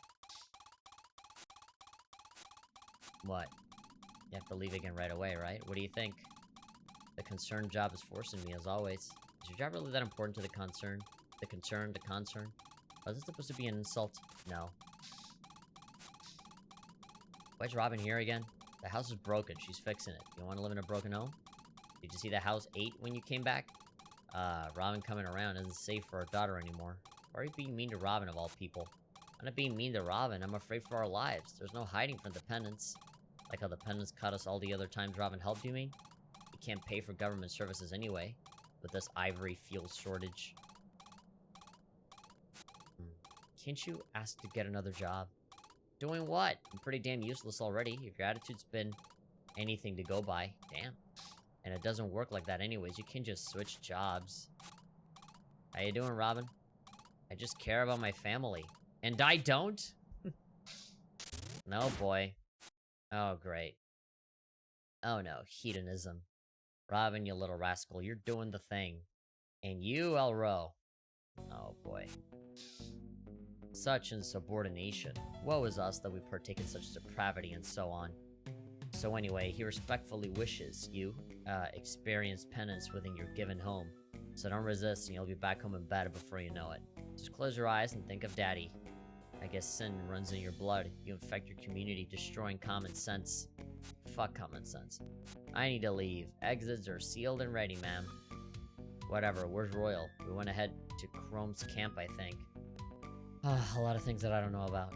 What? You have to leave again right away, right? What do you think? The concern job is forcing me, as always. Is your job really that important to the concern? The concern? Oh, is this supposed to be an insult? No. Why is Robin here again? The house is broken. She's fixing it. You want to live in a broken home? Did you see the house ate when you came back? Robin coming around isn't safe for our daughter anymore. Why are you being mean to Robin of all people? I'm not being mean to Robin. I'm afraid for our lives. There's no hiding from the penance. Like how the penance cut us all the other times Robin helped, you mean? You can't pay for government services anyway. With this ivory fuel shortage. Can't you ask to get another job? Doing what? I'm pretty damn useless already. If your attitude's been anything to go by. Damn. And it doesn't work like that anyways. You can't just switch jobs. How you doing, Robin? I just care about my family. And I don't? No, boy. Oh, great. Oh, no. Hedonism. Robin, you little rascal. You're doing the thing. And you, Elro. Oh, boy. Such insubordination. Woe is us that we partake in such depravity and so on. So anyway, he respectfully wishes you experience penance within your given home. So don't resist and you'll be back home in bed before you know it. Just close your eyes and think of Daddy. I guess sin runs in your blood. You infect your community, destroying common sense. Fuck common sense. I need to leave. Exits are sealed and ready, ma'am. Whatever, where's Royal? We went ahead to Chrome's camp, I think. A lot of things that I don't know about.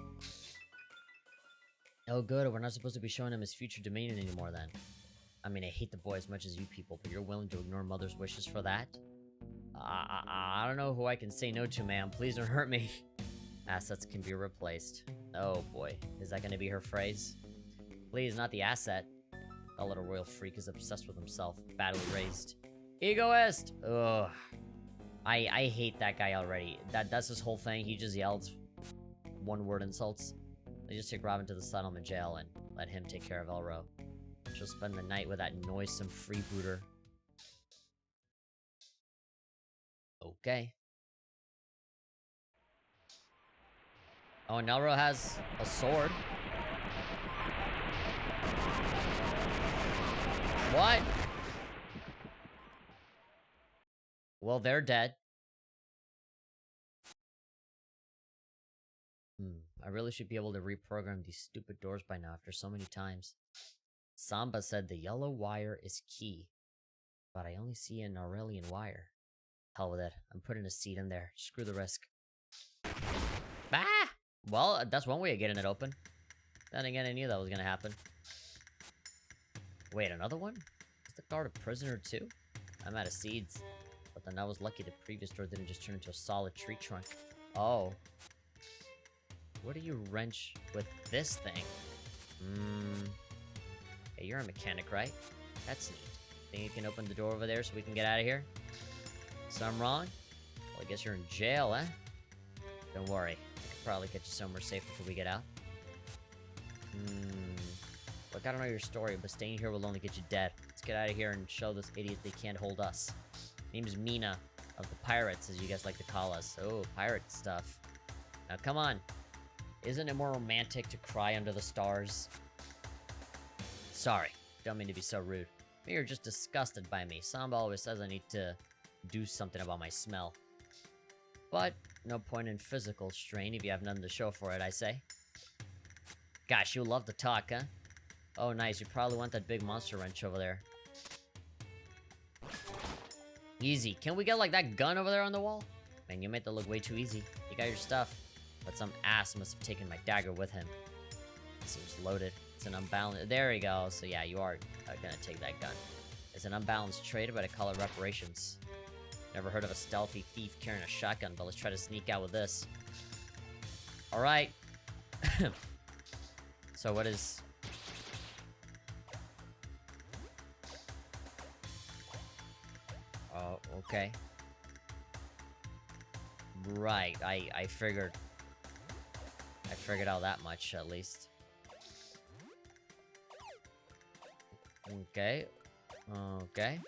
Oh good, we're not supposed to be showing him his future dominion anymore then. I mean, I hate the boy as much as you people, but you're willing to ignore Mother's wishes for that? I don't know who I can say no to, ma'am. Please don't hurt me. Assets can be replaced. Oh boy, is that gonna be her phrase? Please, not the asset. That little royal freak is obsessed with himself, badly raised. Egoist! Ugh. I hate that guy already. That's his whole thing. He just yells one-word insults. They just take Robin to the settlement jail and let him take care of Elro. She'll spend the night with that noisome freebooter. Okay. Oh, and Elro has a sword. What? Well, they're dead. I really should be able to reprogram these stupid doors by now after so many times. Samba said the yellow wire is key, but I only see an Aurelian wire. Hell with it. I'm putting a seed in there. Screw the risk. Ah! Well, that's one way of getting it open. Then again, I knew that was gonna happen. Wait, another one? Is the guard a prisoner too? I'm out of seeds. But then I was lucky the previous door didn't just turn into a solid tree trunk. Oh. What do you wrench with this thing? Hey, you're a mechanic, right? That's neat. Think you can open the door over there so we can get out of here? So I'm wrong? Well, I guess you're in jail, eh? Don't worry. I could probably get you somewhere safe before we get out. Look, I don't know your story, but staying here will only get you dead. Let's get out of here and show this idiot they can't hold us. Name's Mina, of the Pirates, as you guys like to call us. Oh, pirate stuff. Now, come on. Isn't it more romantic to cry under the stars? Sorry, don't mean to be so rude. Maybe you're just disgusted by me. Samba always says I need to do something about my smell. But, no point in physical strain if you have nothing to show for it, I say. Gosh, you love to talk, huh? Oh, nice. You probably want that big monster wrench over there. Easy. Can we get, like, that gun over there on the wall? Man, you made that look way too easy. You got your stuff. But some ass must have taken my dagger with him. It seems loaded. It's an unbalanced... There we go. So, yeah, you are gonna take that gun. It's an unbalanced trade, but I call it reparations. Never heard of a stealthy thief carrying a shotgun, but let's try to sneak out with this. Alright. So, what is... Oh, okay. Right, I figured out that much, at least. Okay. Okay.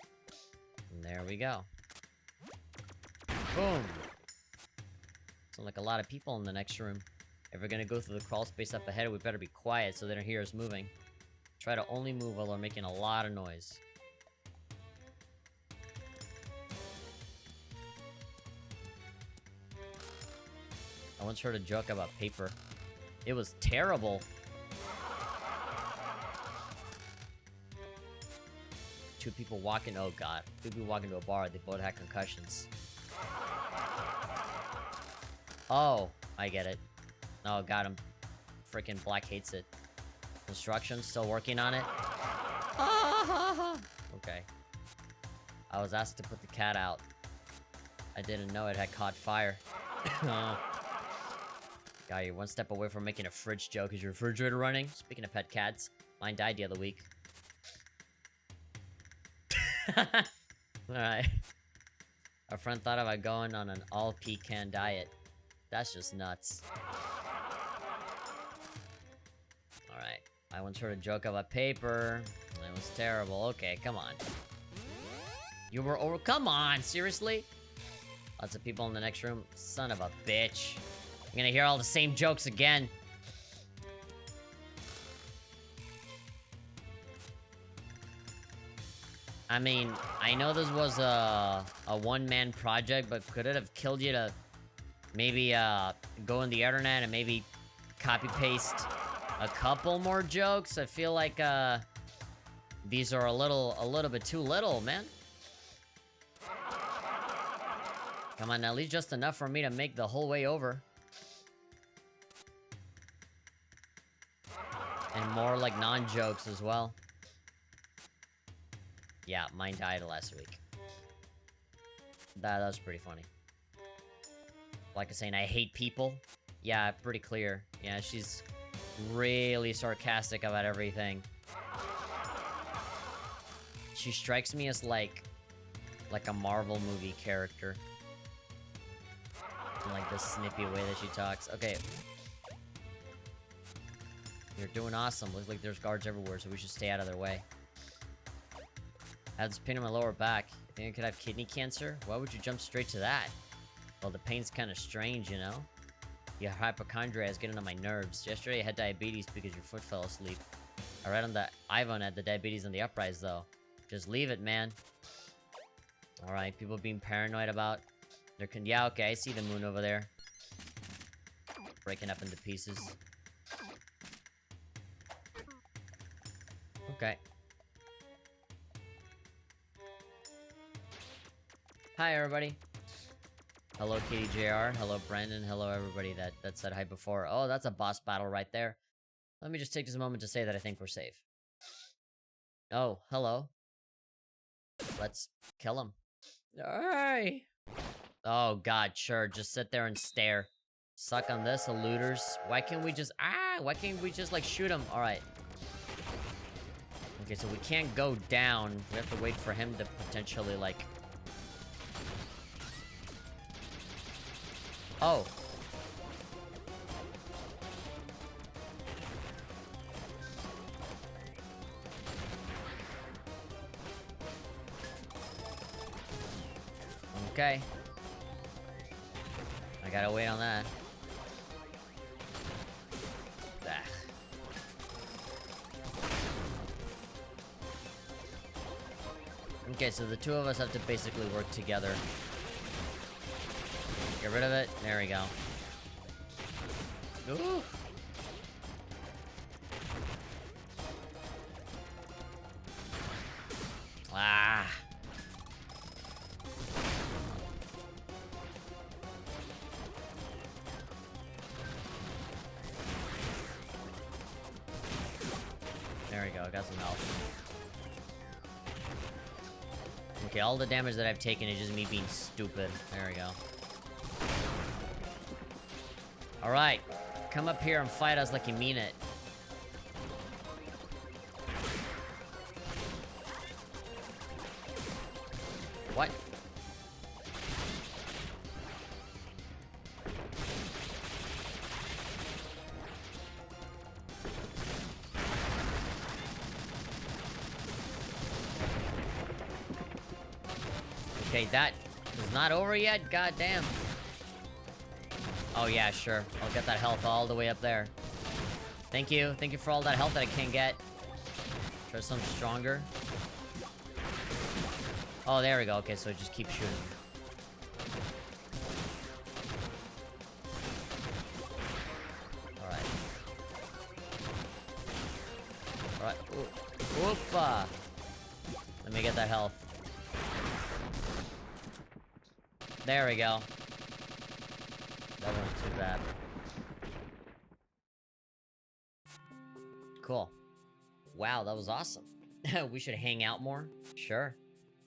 And there we go. Boom! Sound like a lot of people in the next room. If we're gonna go through the crawl space up ahead, we better be quiet so they don't hear us moving. Try to only move while we're making a lot of noise. I once heard a joke about paper. It was terrible. Two people walking, oh god. Two people walking to a bar, they both had concussions. Oh, I get it. Oh god, freaking Black hates it. Construction, still working on it. Okay. I was asked to put the cat out. I didn't know it had caught fire. God, you're one step away from making a fridge joke. Is your refrigerator running? Speaking of pet cats, mine died the other week. Alright. A friend thought about going on an all-pecan diet. That's just nuts. Alright. I once heard a joke about paper. It was terrible. Okay, come on. You were over- Come on, seriously? Lots of people in the next room. Son of a bitch. I'm gonna hear all the same jokes again. I mean, I know this was a one-man project, but could it have killed you to maybe go on the internet and maybe copy-paste a couple more jokes? I feel like these are a little bit too little, man. Come on, at least just enough for me to make the whole way over. And more, like, non-jokes as well. Yeah, mine died last week. That was pretty funny. Like I saying, I hate people. Yeah, pretty clear. Yeah, she's really sarcastic about everything. She strikes me as like a Marvel movie character. And like the snippy way that she talks. Okay. You're doing awesome. Looks like there's guards everywhere, so we should stay out of their way. I have this pain in my lower back. You think I could have kidney cancer? Why would you jump straight to that? Well, the pain's kind of strange, you know? Your hypochondria is getting on my nerves. Yesterday I had diabetes because your foot fell asleep. I read on the Ivan had the diabetes on the uprise, though. Just leave it, man. Alright, people being paranoid about... Yeah, okay, I see the moon over there. Breaking up into pieces. Okay. Hi, everybody. Hello, KDJR. Hello, Brandon. Hello, everybody that said hi before. Oh, that's a boss battle right there. Let me just take this moment to say that I think we're safe. Oh, hello. Let's kill him. Hey! Oh, God, sure. Just sit there and stare. Suck on this, looters. Why can't we just... Why can't we just, like, shoot him? Alright. Okay, so we can't go down. We have to wait for him to potentially, like... Oh. Okay. I gotta wait on that. Ah. Okay, so the two of us have to basically work together. Get rid of it. There we go. Ooh. Ah. There we go. Got some health. Okay, all the damage that I've taken is just me being stupid. There we go. Alright. Come up here and fight us like you mean it. What? Okay, that is not over yet? God damn. Oh yeah, sure. I'll get that health all the way up there. Thank you. Thank you for all that health that I can't get. Try something stronger. Oh, there we go. Okay, so just keep shooting. Alright. Alright. Oopa! Let me get that health. There we go. That wasn't too bad. Cool. Wow, that was awesome. We should hang out more? Sure.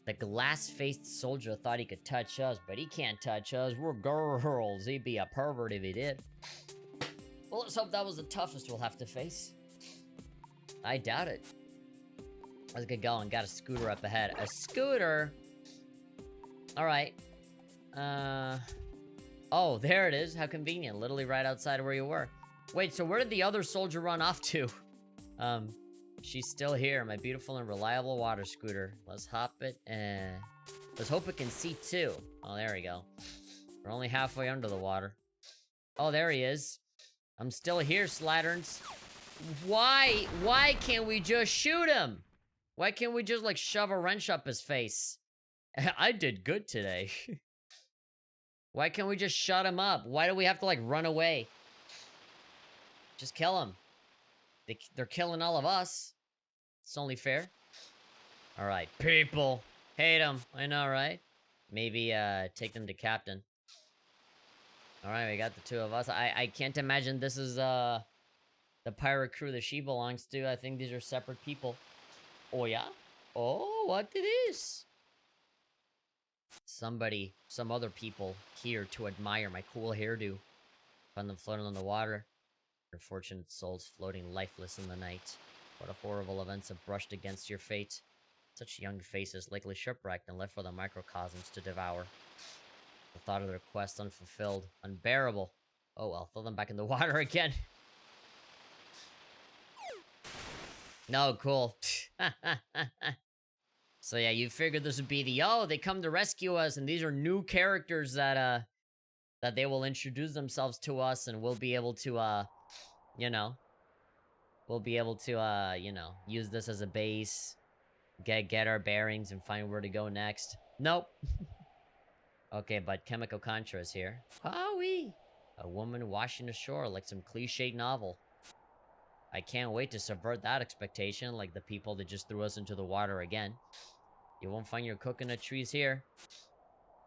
The glass-faced soldier thought he could touch us, but he can't touch us. We're girls. He'd be a pervert if he did. Well, let's hope that was the toughest we'll have to face. I doubt it. Let's get going. Got a scooter up ahead. A scooter? Alright. Oh, there it is. How convenient. Literally right outside where you were. Wait, so where did the other soldier run off to? She's still here. My beautiful and reliable water scooter. Let's hop it and... Let's hope it can see too. Oh, there we go. We're only halfway under the water. Oh, there he is. I'm still here, Slatterns. Why? Why can't we just shoot him? Why can't we just, like, shove a wrench up his face? I did good today. Why can't we just shut him up? Why do we have to, like, run away? Just kill him. They're killing all of us. It's only fair. Alright, people. Hate him. I know, right? Maybe, take them to captain. Alright, we got the two of us. I can't imagine this is, the pirate crew that she belongs to. I think these are separate people. Oh, yeah? Oh, what it is? Somebody, some other people here to admire my cool hairdo. Found them floating on the water. Unfortunate souls floating lifeless in the night. What a horrible events have brushed against your fate. Such young faces likely shipwrecked and left for the microcosms to devour. The thought of their quest unfulfilled. Unbearable. Oh well, throw them back in the water again. No, cool. So yeah, you figured this would be the, oh, they come to rescue us, and these are new characters that they will introduce themselves to us, and we'll be able to, you know, we'll be able to, you know, use this as a base, get our bearings, and find where to go next. Nope. Okay, but Chemical Contra is here. Howie! A woman washing ashore like some cliched novel. I can't wait to subvert that expectation like the people that just threw us into the water again. You won't find your coconut trees here.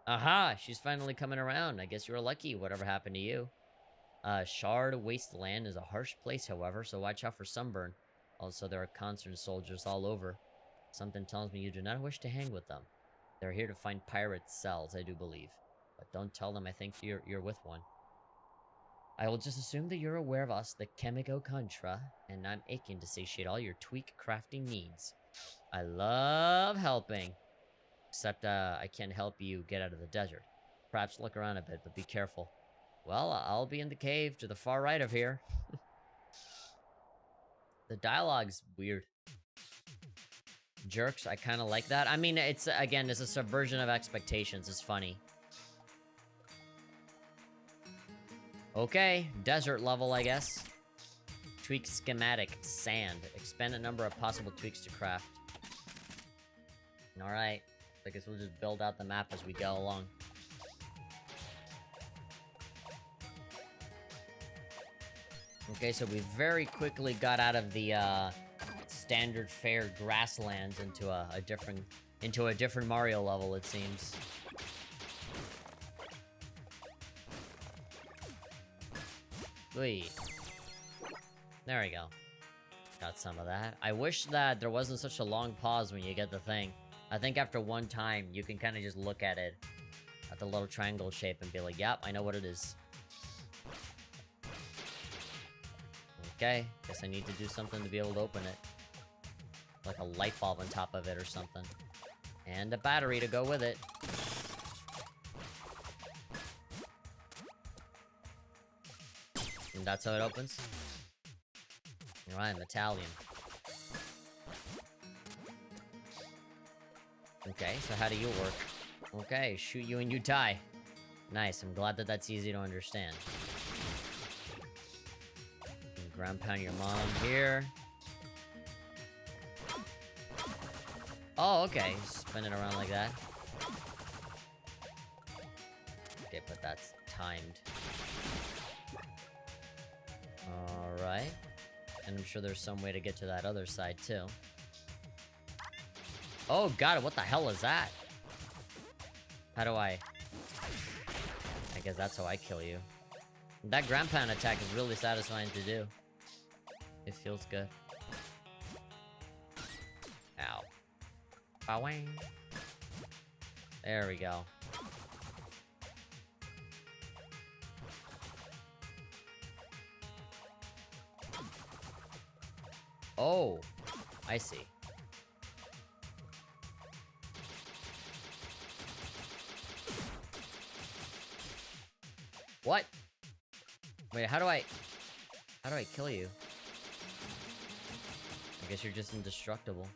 Aha! She's finally coming around. I guess you were lucky, whatever happened to you. Shard Wasteland is a harsh place, however, so watch out for sunburn. Also, there are concerned soldiers all over. Something tells me you do not wish to hang with them. They're here to find pirate cells, I do believe. But don't tell them I think you're with one. I will just assume that you're aware of us, the Chemical Contra, and I'm aching to satiate all your tweak crafting needs. I love helping. Except, I can't help you get out of the desert. Perhaps look around a bit, but be careful. Well, I'll be in the cave to the far right of here. The dialogue's weird. Jerks, I kind of like that. I mean, it's, again, it's a subversion of expectations. It's funny. Okay, desert level, I guess. Tweak schematic, sand. Expand the number of possible tweaks to craft. Alright. I guess we'll just build out the map as we go along. Okay, so we very quickly got out of the, standard fare grasslands into a different Mario level, it seems. Wait. There we go. Got some of that. I wish that there wasn't such a long pause when you get the thing. I think after one time, you can kind of just look at it, at the little triangle shape, and be like, yep, I know what it is. Okay, guess I need to do something to be able to open it. Like a light bulb on top of it or something. And a battery to go with it. And that's how it opens. Alright, Metallium. Okay, so how do you work? Okay, shoot you and you die. Nice, I'm glad that that's easy to understand. Ground pound your mom here. Oh, okay, spin it around like that. Okay, but that's timed. Alright. And I'm sure there's some way to get to that other side, too. Oh, God, what the hell is that? How do I guess that's how I kill you. That ground pound attack is really satisfying to do. It feels good. Ow. Bawang. There we go. Oh, I see. What? Wait, how do I kill you? I guess you're just indestructible.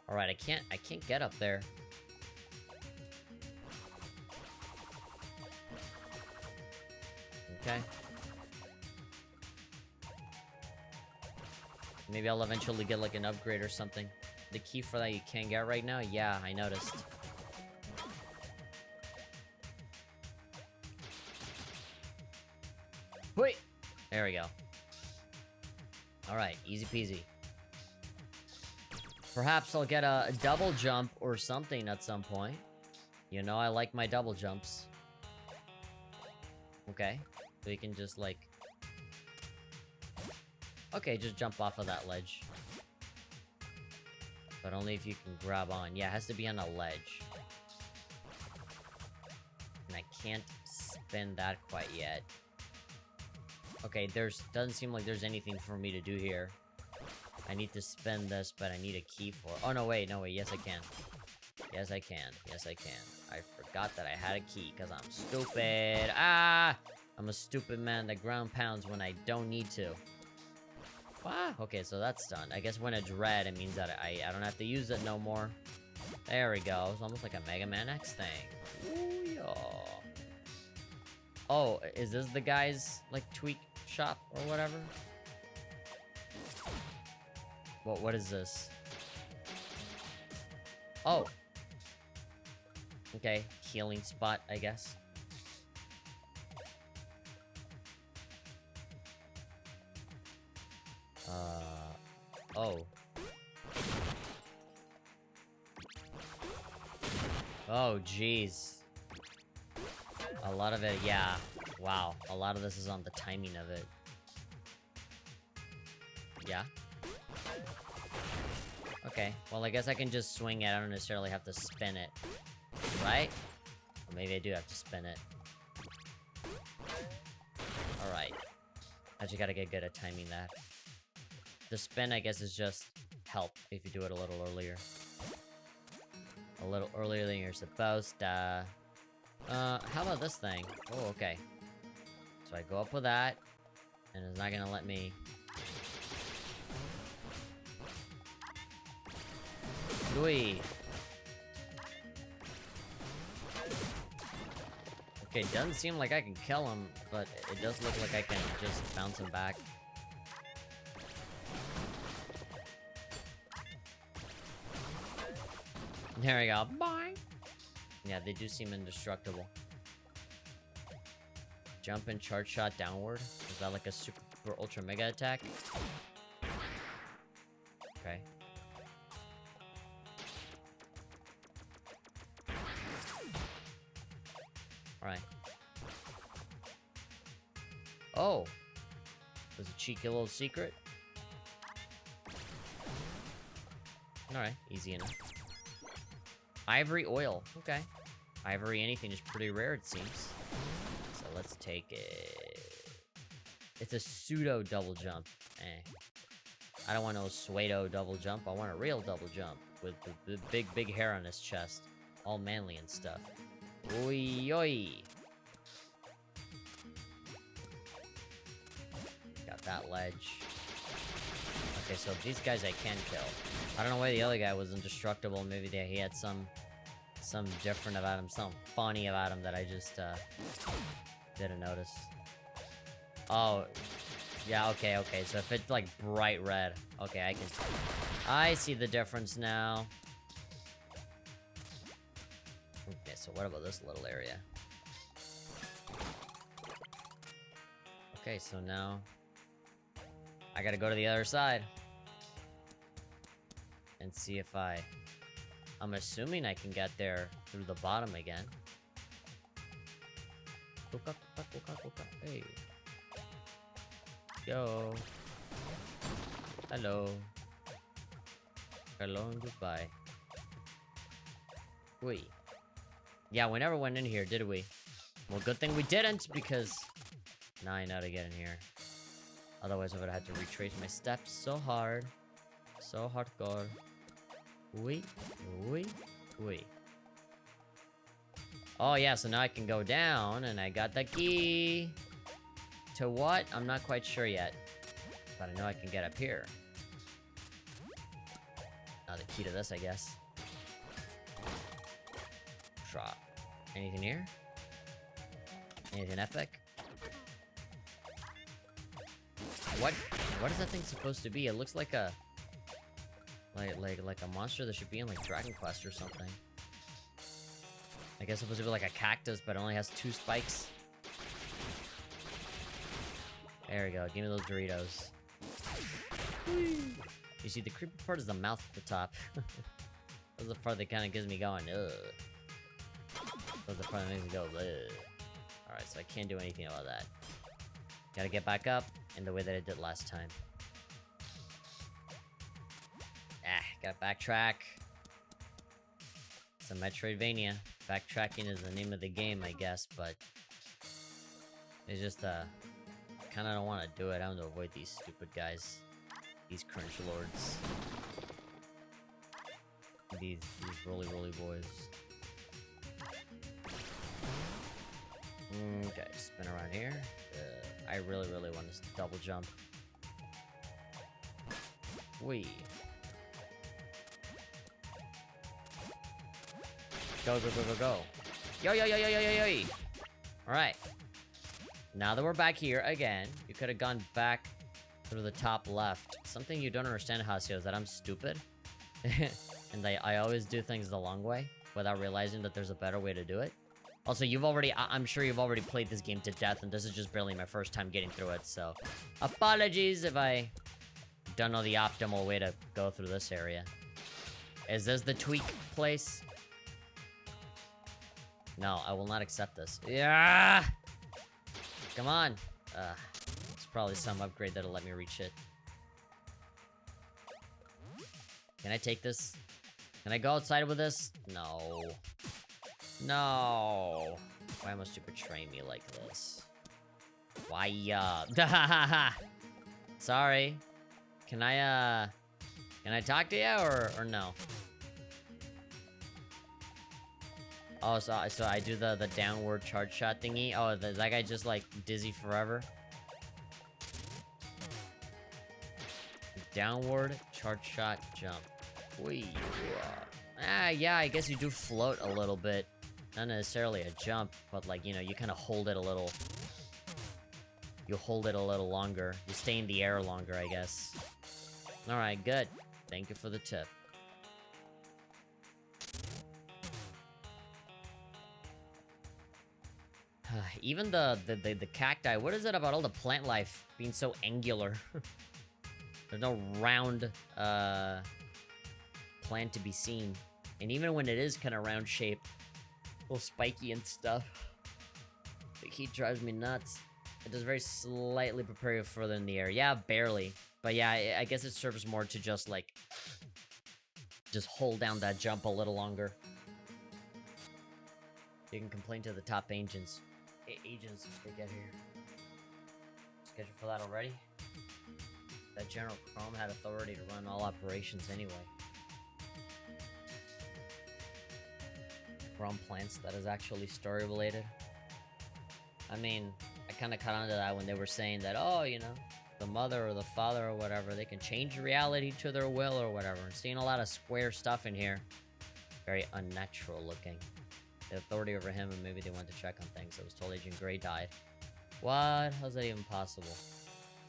Alright, I can't get up there. Okay. Maybe I'll eventually get like an upgrade or something. The key for that you can't get right now? Yeah, I noticed. Wait! There we go. Alright, easy peasy. Perhaps I'll get a double jump or something at some point. You know, I like my double jumps. Okay. So you can just, like... Okay, just jump off of that ledge. But only if you can grab on. Yeah, it has to be on a ledge. And I can't spin that quite yet. Okay, doesn't seem like there's anything for me to do here. I need to spin this, but I need a key for it. Oh, no, wait, yes, I can. Yes, I can. Yes, I can. I forgot that I had a key, because I'm stupid. Ah! I'm a stupid man that ground pounds when I don't need to. Ah, okay, so that's done. I guess when it's red, it means that I don't have to use it no more. There we go. It's almost like a Mega Man X thing. Ooh, yeah. Oh, is this the guy's, like, tweak shop or whatever? What is this? Oh. Okay, healing spot, I guess. Oh. Oh, jeez. A lot of it, yeah. Wow, a lot of this is on the timing of it. Yeah. Okay, well, I guess I can just swing it. I don't necessarily have to spin it. Right? Or maybe I do have to spin it. Alright. I just gotta get good at timing that. The spin, I guess, is just help if you do it a little earlier. A little earlier than you're supposed to. How about this thing? Oh, okay. So I go up with that, and it's not gonna let me... Louis. Okay, doesn't seem like I can kill him, but it does look like I can just bounce him back. There we go. Bye. Yeah, they do seem indestructible. Jump and charge shot downward. Is that like a super ultra mega attack? Okay. Alright. Oh! There's a cheeky little secret. Alright, easy enough. Ivory oil. Okay. Ivory anything is pretty rare, it seems. So let's take it. It's a pseudo double jump. I don't want no pseudo double jump. I want a real double jump with the big hair on his chest. All manly and stuff. Oi, oi. Got that ledge. Okay, so these guys I can kill. I don't know why the other guy was indestructible. Maybe he had some different about him, something funny about him that I just didn't notice. Oh, yeah, okay. So if it's like bright red, okay, I see the difference now. Okay, so what about this little area? Okay, so now I gotta go to the other side and see if I'm assuming I can get there through the bottom again. Hey. Yo. Hello. Hello and goodbye. Wait. Yeah, we never went in here, did we? Well, good thing we didn't, because now I know how to get in here. Otherwise, I would have had to retrace my steps so hard. So hardcore. Wait. Oh, yeah, so now I can go down, and I got the key. To what? I'm not quite sure yet. But I know I can get up here. Now the key to this, I guess. Drop. Anything here? Anything epic? What is that thing supposed to be? It looks like a like a monster that should be in like Dragon Quest or something. I guess it's supposed to be like a cactus, but it only has 2 spikes. There we go. Give me those Doritos. You see, the creepy part is the mouth at the top. That's the part that kind of gives me going, ugh. That's the part that makes me go, ugh. Alright, so I can't do anything about that. Gotta get back up in the way that I did last time. Gotta backtrack. It's a Metroidvania. Backtracking is the name of the game, I guess, but... It's just, kinda don't want to do it. I want to avoid these stupid guys. These cringe lords. These roly boys. Okay, spin around here. I really want to double jump. Wee. Go. Yo. Alright. Now that we're back here again, you could have gone back through the top left. Something you don't understand, Hasio, is that I'm stupid. And I always do things the long way without realizing that there's a better way to do it. Also, I'm sure you've already played this game to death, and this is just barely my first time getting through it, so... Apologies if I don't know the optimal way to go through this area. Is this the tweak place? No, I will not accept this. Yeah! Come on! It's probably some upgrade that'll let me reach it. Can I take this? Can I go outside with this? No. No! Why must you betray me like this? Why, Sorry. Can I talk to you, or no? Oh, so I do the downward charge shot thingy? Oh, that guy just, like, dizzy forever? Downward charge shot jump. Whee. Yeah, I guess you do float a little bit. Not necessarily a jump, but, like, you know, you kind of hold it a little... You hold it a little longer. You stay in the air longer, I guess. Alright, good. Thank you for the tip. Even the cacti, what is it about all the plant life being so angular? There's no round, plant to be seen. And even when it is kind of round shaped, a little spiky and stuff, the heat drives me nuts. It does very slightly prepare you further in the air. Yeah, barely. But yeah, I guess it serves more to just, like, just hold down that jump a little longer. You can complain to the top agents if they get here. Scheduled for that already? That General Chrome had authority to run all operations anyway. Chrome plants, that is actually story related. I mean, I kind of caught on to that when they were saying that, oh, you know, the mother or the father or whatever, they can change reality to their will or whatever. And seeing a lot of square stuff in here. Very unnatural looking. The authority over him, and maybe they went to check on things. I was told Agent Grey died. What? How's that even possible?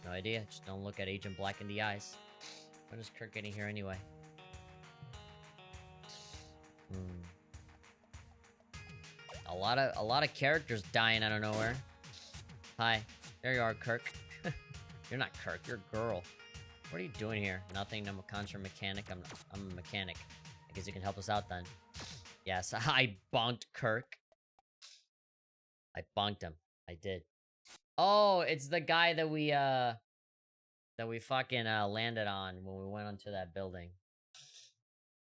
No idea. Just don't look at Agent Black in the eyes. When is Kirk getting here anyway? A lot of characters dying out of nowhere. Hi. There you are, Kirk. You're not Kirk, you're a girl. What are you doing here? Nothing, I'm a concert mechanic. I'm a mechanic. I guess you can help us out then. Yes, I bonked Kirk. I bonked him. I did. Oh, it's the guy that we fucking landed on when we went onto that building.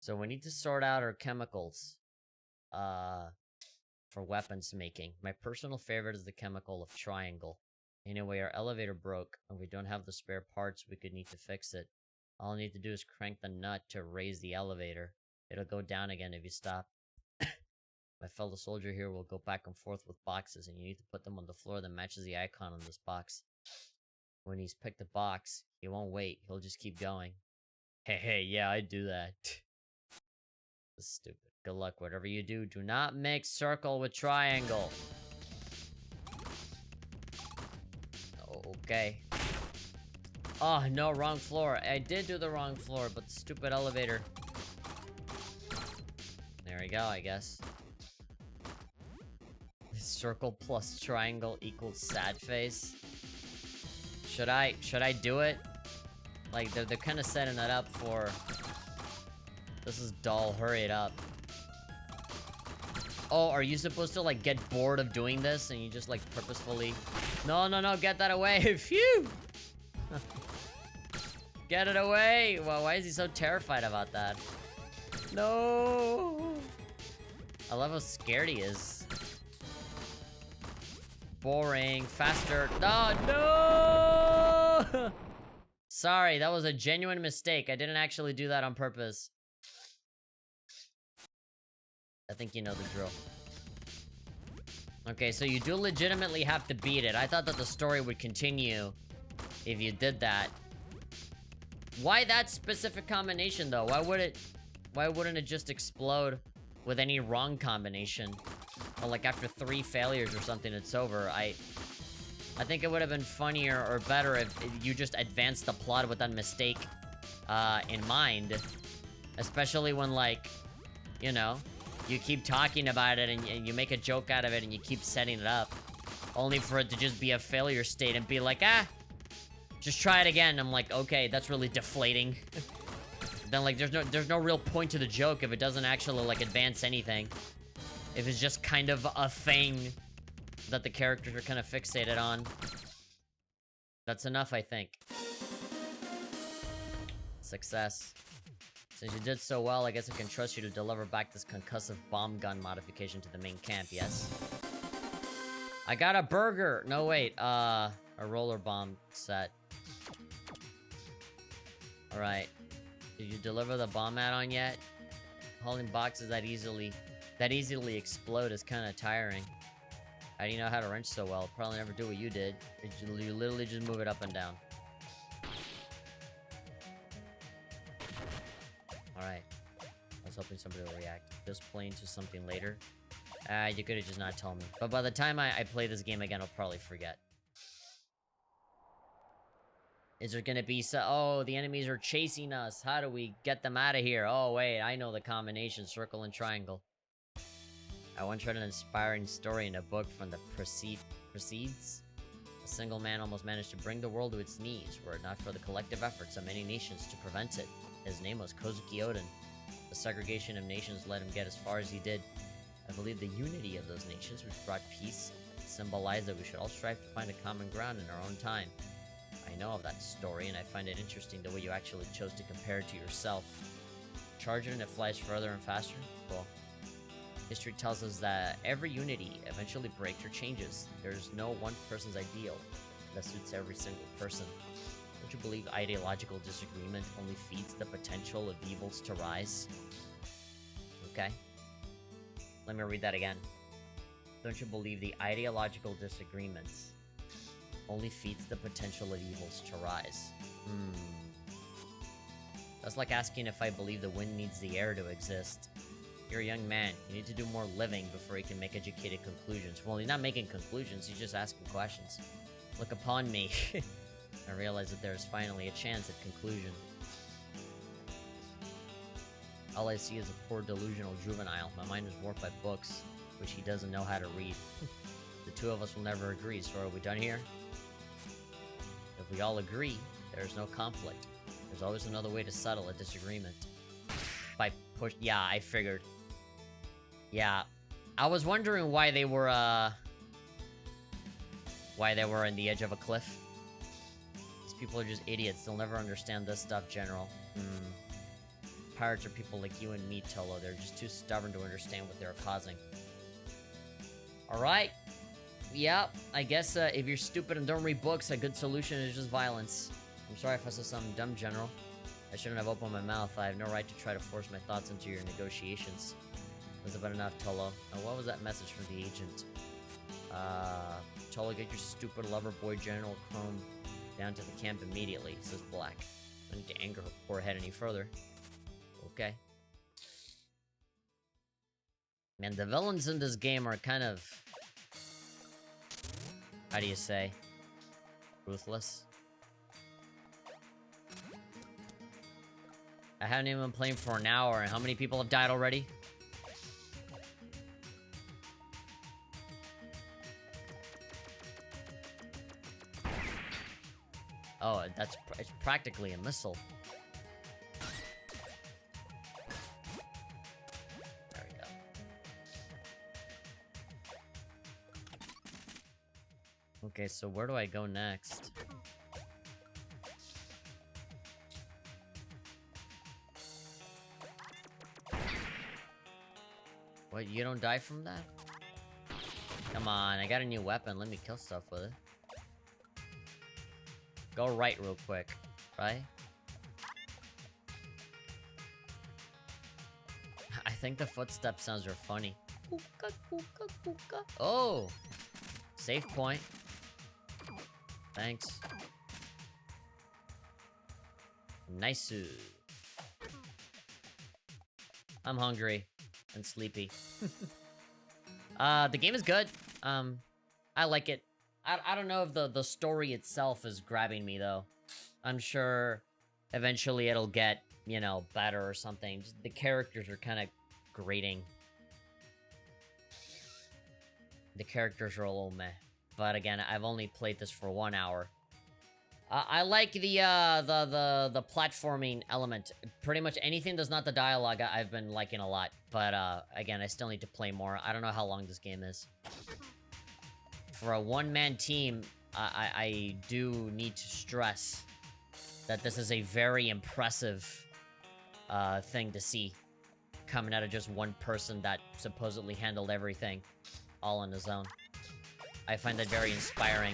So we need to sort out our chemicals for weapons making. My personal favorite is the chemical of triangle. Anyway, our elevator broke, and we don't have the spare parts. We could need to fix it. All I need to do is crank the nut to raise the elevator. It'll go down again if you stop. My fellow soldier here will go back and forth with boxes, and you need to put them on the floor that matches the icon on this box. When he's picked the box, he won't wait. He'll just keep going. Hey, yeah, I do that. That's stupid. Good luck. Whatever you do, do not mix circle with triangle. Okay. Oh, no, wrong floor. I did do the wrong floor, but the stupid elevator. There we go, I guess. Circle plus triangle equals sad face. Should I do it? Like, they're kind of setting it up for... This is dull. Hurry it up. Oh, are you supposed to, like, get bored of doing this and you just, like, purposefully... No, no, no, get that away. Phew! Get it away! Well, why is he so terrified about that? No! I love how scared he is. Boring. Faster. Oh, no! Sorry, that was a genuine mistake. I didn't actually do that on purpose. I think you know the drill. Okay, so you do legitimately have to beat it. I thought that the story would continue if you did that. Why that specific combination, though? Why wouldn't it just explode with any wrong combination? Or like after 3 failures or something, it's over. I think it would have been funnier or better if you just advanced the plot with that mistake in mind. Especially when, like, you know, you keep talking about it and you make a joke out of it and you keep setting it up. Only for it to just be a failure state and be like, ah, just try it again. I'm like, okay, that's really deflating. Then, like, there's no real point to the joke if it doesn't actually, like, advance anything. If it's just kind of a thing that the characters are kind of fixated on. That's enough, I think. Success. Since you did so well, I guess I can trust you to deliver back this concussive bomb gun modification to the main camp, yes? I got a burger! No, wait, a roller bomb set. Alright. Did you deliver the bomb add-on yet? Hauling boxes that easily explode is kind of tiring. How do you know how to wrench so well? Probably never do what you did. You literally just move it up and down. Alright. I was hoping somebody would react. Just playing to something later. You could have just not told me. But by the time I play this game again, I'll probably forget. Is there gonna be oh, the enemies are chasing us. How do we get them out of here? Oh, wait, I know the combination. Circle and triangle. I once read an inspiring story in a book from the Precedes. A single man almost managed to bring the world to its knees, were it not for the collective efforts of many nations to prevent it. His name was Kozuki Oden. The segregation of nations let him get as far as he did. I believe the unity of those nations, which brought peace, symbolized that we should all strive to find a common ground in our own time. I know of that story, and I find it interesting the way you actually chose to compare it to yourself. Charge it and it flies further and faster? Cool. History tells us that every unity eventually breaks or changes. There's no one person's ideal that suits every single person. Don't you believe ideological disagreement only feeds the potential of evils to rise? Okay. Let me read that again. Don't you believe the ideological disagreements only feeds the potential of evils to rise? That's like asking if I believe the wind needs the air to exist. You're a young man. You need to do more living before you can make educated conclusions. Well, you're not making conclusions, you're just asking questions. Look upon me. I realize that there is finally a chance at conclusion. All I see is a poor delusional juvenile. My mind is warped by books, which he doesn't know how to read. The two of us will never agree, so are we done here? If we all agree, there is no conflict. There's always another way to settle a disagreement. By push... Yeah, I figured. Yeah. I was wondering why they were, in the edge of a cliff. These people are just idiots. They'll never understand this stuff, General. Pirates are people like you and me, Tolo. They're just too stubborn to understand what they're causing. Alright. Yeah, I guess if you're stupid and don't read books, a good solution is just violence. I'm sorry if I said something dumb, General. I shouldn't have opened my mouth. I have no right to try to force my thoughts into your negotiations. Was about enough, Tolo. Now, what was that message from the agent? Tolo, get your stupid lover boy, General Chrome, down to the camp immediately, says Black. I don't need to anger her poor head any further. Okay. Man, the villains in this game are kind of... How do you say? Ruthless? I haven't even been playing for an hour, and how many people have died already? Oh, it's practically a missile. There we go. Okay, so where do I go next? What, you don't die from that? Come on, I got a new weapon. Let me kill stuff with it. Go right real quick, right? I think the footstep sounds are funny. Oh! Save point. Thanks. Nice. I'm hungry and sleepy. The game is good. I like it. I don't know if the story itself is grabbing me, though. I'm sure eventually it'll get, you know, better or something. Just the characters are kind of grating. The characters are a little meh. But again, I've only played this for 1 hour. I like the platforming element. Pretty much anything that's not the dialogue, I've been liking a lot. But, again, I still need to play more. I don't know how long this game is. For a one-man team, I do need to stress that this is a very impressive thing to see. Coming out of just one person that supposedly handled everything all on his own. I find that very inspiring,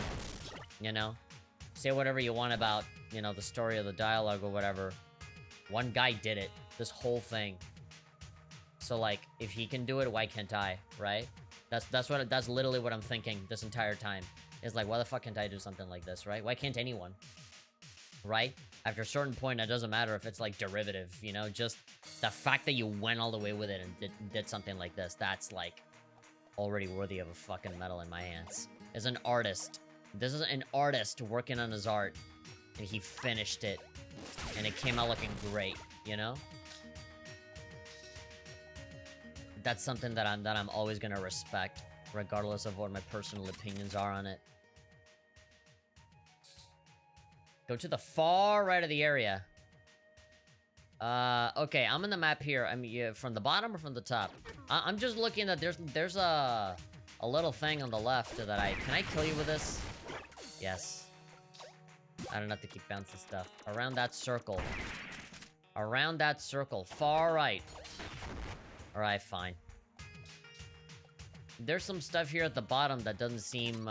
you know? Say whatever you want about, you know, the story of the dialogue or whatever. One guy did it. This whole thing. So, like, if he can do it, why can't I, right? That's literally what I'm thinking this entire time. Is like, why the fuck can't I do something like this, right? Why can't anyone? Right? After a certain point, it doesn't matter if it's, like, derivative, you know? Just the fact that you went all the way with it and did something like this, that's, like, already worthy of a fucking medal in my hands. As an artist, this is an artist working on his art, and he finished it, and it came out looking great, you know? That's something that I'm always gonna respect, regardless of what my personal opinions are on it. Go to the far right of the area. Okay, I'm in the map here. I mean, yeah, from the bottom or from the top? I'm just looking at there's a little thing on the left that can I kill you with this? Yes. I don't have to keep bouncing stuff. Around that circle. Around that circle. Far right. Alright, fine. There's some stuff here at the bottom that doesn't seem,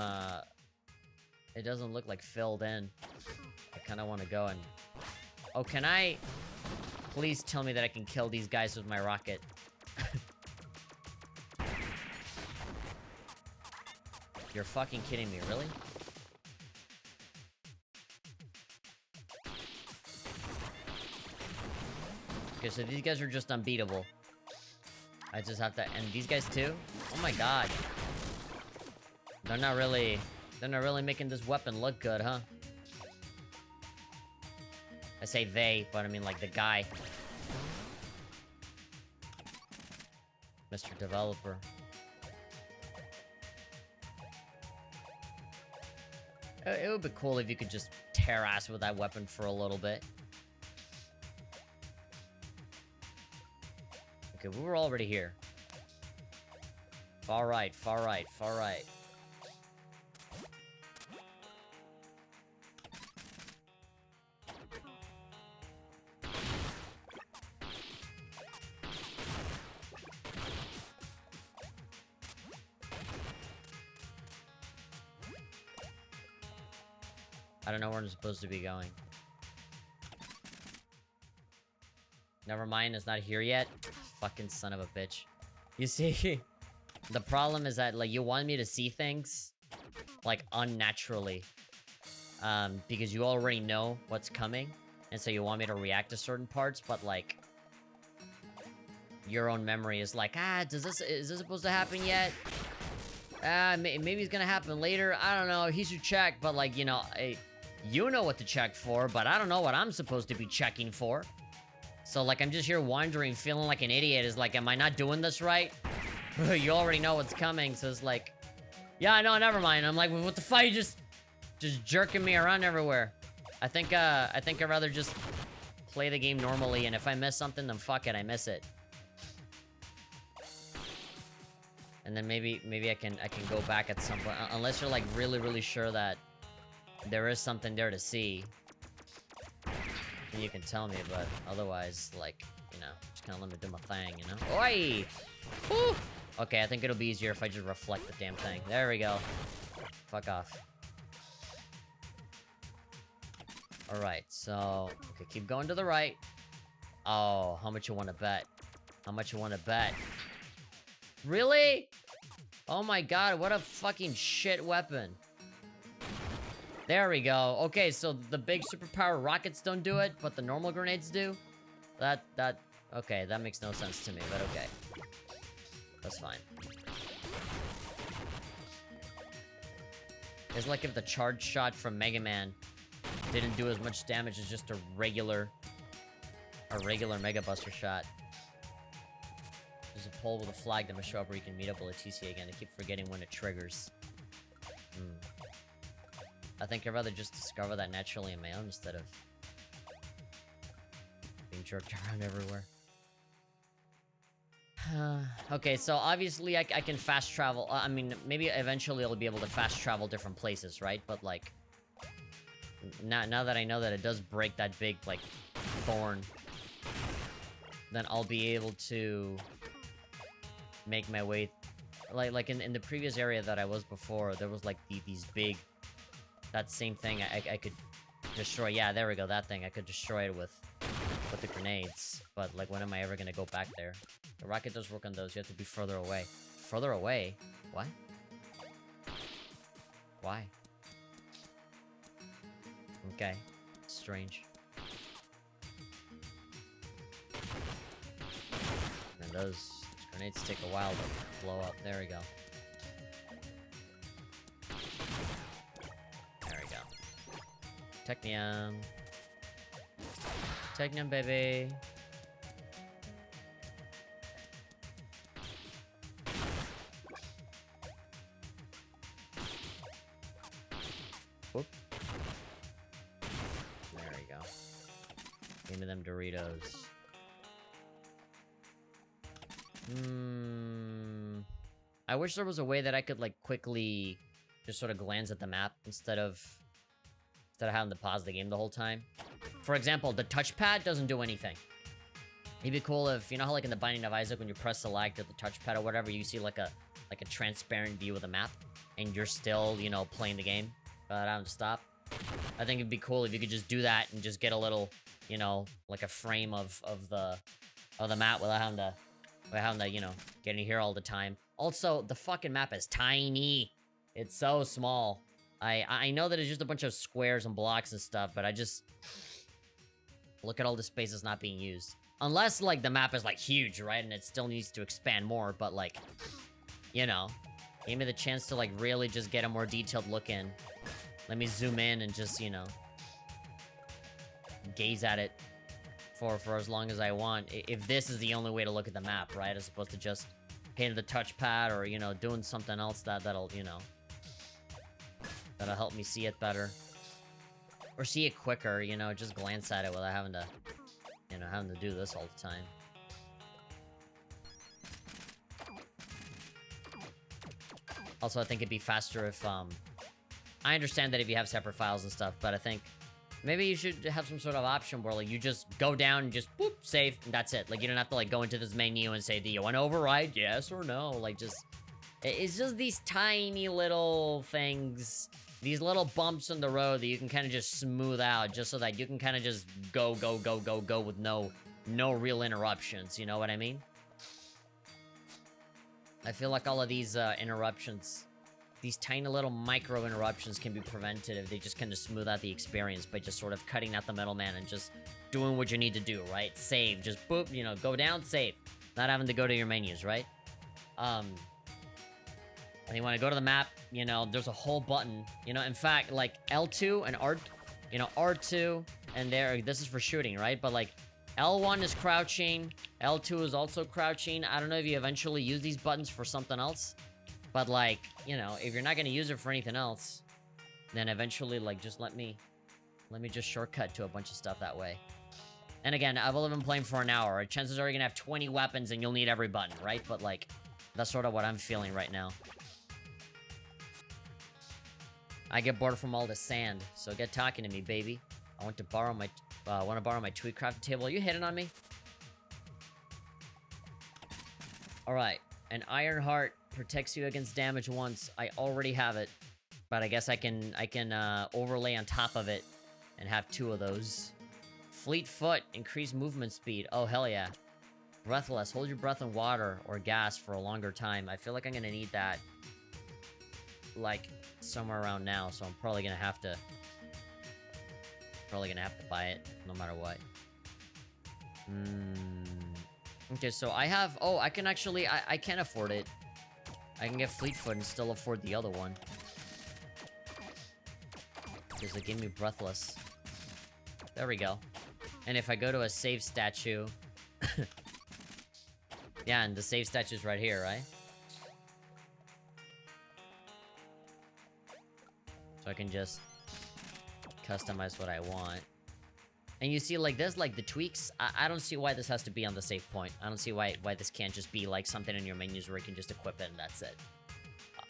it doesn't look like filled in. I kind of want to go and... Oh, can I... Please tell me that I can kill these guys with my rocket. You're fucking kidding me, really? Okay, so these guys are just unbeatable. I just have to... And these guys too? Oh my god. They're not really making this weapon look good, huh? I say they, but I mean like the guy. Mr. Developer. It would be cool if you could just tear ass with that weapon for a little bit. Okay, we were already here. Far right, far right, far right. I don't know where I'm supposed to be going. Never mind, it's not here yet. Fucking son of a bitch. You see, the problem is that, like, you want me to see things, like, unnaturally. Because you already know what's coming, and so you want me to react to certain parts, but, like, your own memory is like, is this supposed to happen yet? Maybe it's gonna happen later. I don't know, he should check, but, like, you know, you know what to check for, but I don't know what I'm supposed to be checking for. So, like, I'm just here wandering, feeling like an idiot. Is like, am I not doing this right? You already know what's coming, so it's like... Yeah, I know, never mind. I'm like, what the fuck? You just jerking me around everywhere. I think I'd rather just play the game normally, and if I miss something, then fuck it, I miss it. And then maybe I can go back at some point, unless you're like really sure that there is something there to see. Then you can tell me, but otherwise, like, you know, just kind of let me do my thing, you know? Oi! Woo! Okay, I think it'll be easier if I just reflect the damn thing. There we go. Fuck off. Alright, so... Okay, keep going to the right. Oh, how much you want to bet? How much you want to bet? Really? Oh my god, what a fucking shit weapon. There we go. Okay, so the big superpower rockets don't do it, but the normal grenades do? Okay, that makes no sense to me, but okay. That's fine. It's like if the charge shot from Mega Man didn't do as much damage as just a regular Mega Buster shot. There's a pole with a flag that must show up where you can meet up with a TC again. I keep forgetting when it triggers. I think I'd rather just discover that naturally on my own instead of being jerked around everywhere. Okay, so obviously I can fast travel. I mean, maybe eventually I'll be able to fast travel different places, right? But like, now that I know that it does break that big, like, thorn, then I'll be able to make my way... Like in the previous area that I was before, there was like these big... That same thing I could destroy. Yeah, there we go, that thing. I could destroy it with the grenades. But, like, when am I ever gonna go back there? The rocket does work on those. You have to be further away. Further away? What? Why? Okay. Strange. And those grenades take a while to blow up. There we go. There we go. Technium. Technium, baby. Whoop. There we go. Give me them Doritos. I wish there was a way that I could, like, quickly just sort of glance at the map instead of having to pause the game the whole time. For example, the touchpad doesn't do anything. It'd be cool if, you know how, like, in the Binding of Isaac, when you press select at the touchpad or whatever, you see, like a transparent view of the map, and you're still, you know, playing the game, but I don't stop. I think it'd be cool if you could just do that and just get a little, you know, like a frame of the map without having to, you know, get in here all the time. Also, the fucking map is tiny. It's so small. I know that it's just a bunch of squares and blocks and stuff, but I just... Look at all the space that's not being used. Unless, like, the map is, like, huge, right? And it still needs to expand more, but, like... You know. Give me the chance to, like, really just get a more detailed look in. Let me zoom in and just, you know... gaze at it for as long as I want. If this is the only way to look at the map, right? As opposed to just hitting the touchpad or, you know, doing something else that'll, you know... That'll help me see it better. Or see it quicker, you know, just glance at it without having to, you know, having to do this all the time. Also, I think it'd be faster if, I understand that if you have separate files and stuff, but I think maybe you should have some sort of option where, like, you just go down and just, boop, save, and that's it. Like, you don't have to, like, go into this menu and say, do you want to override, yes or no? Like, just, it's just these tiny little things... These little bumps in the road that you can kind of just smooth out, just so that you can kind of just go with no real interruptions, you know what I mean? I feel like all of these interruptions, these tiny little micro interruptions can be prevented if they just kind of smooth out the experience by just sort of cutting out the middleman and just doing what you need to do, right? Save, just boop, you know, go down, save. Not having to go to your menus, right? And you want to go to the map, you know, there's a whole button, you know, in fact, like, L2 and R, you know, R2, and there, this is for shooting, right? But, like, L1 is crouching, L2 is also crouching. I don't know if you eventually use these buttons for something else, but, like, you know, if you're not going to use it for anything else, then eventually, like, just let me Let me just shortcut to a bunch of stuff that way. And again, I've only been playing for an hour. Chances are you're gonna have 20 weapons and you'll need every button, right? But, like, that's sort of what I'm feeling right now. I get bored from all the sand, so get talking to me, baby. I want to borrow my tweet crafting table. Are you hitting on me? Alright. An iron heart protects you against damage once. I already have it. But I guess I can overlay on top of it and have 2 of those. Fleet foot, increase movement speed. Oh, hell yeah. Breathless, hold your breath in water or gas for a longer time. I feel like I'm gonna need that, like, somewhere around now, so I'm probably gonna have to buy it, no matter what. Okay, so I have... Oh, I can actually... I can afford it. I can get Fleetfoot and still afford the other one. Because it gave me Breathless. There we go. And if I go to a save statue... yeah, and the save statue's right here, right? So I can just customize what I want. And you see, like, there's, like, the tweaks. I don't see why this has to be on the save point. I don't see why this can't just be, like, something in your menus where you can just equip it and that's it.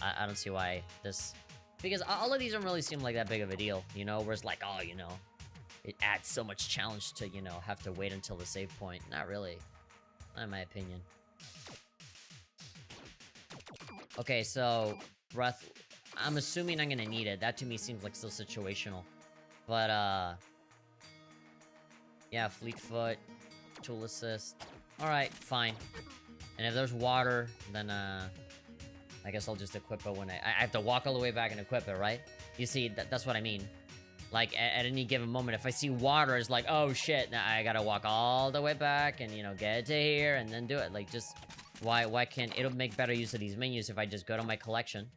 I don't see why this... Because all of these don't really seem like that big of a deal, you know? Where it's like, oh, you know, it adds so much challenge to, you know, have to wait until the save point. Not really. Not in my opinion. Okay, so... Breath... I'm assuming I'm gonna need it. That to me seems like still situational. But, yeah, Fleetfoot, Tool Assist. Alright, fine. And if there's water, then, I guess I'll just equip it when I have to walk all the way back and equip it, right? You see, that's what I mean. Like, at any given moment, if I see water, it's like, oh shit, now I gotta walk all the way back and, you know, get to here and then do it. Like, just, why can't... It'll make better use of these menus if I just go to my collection,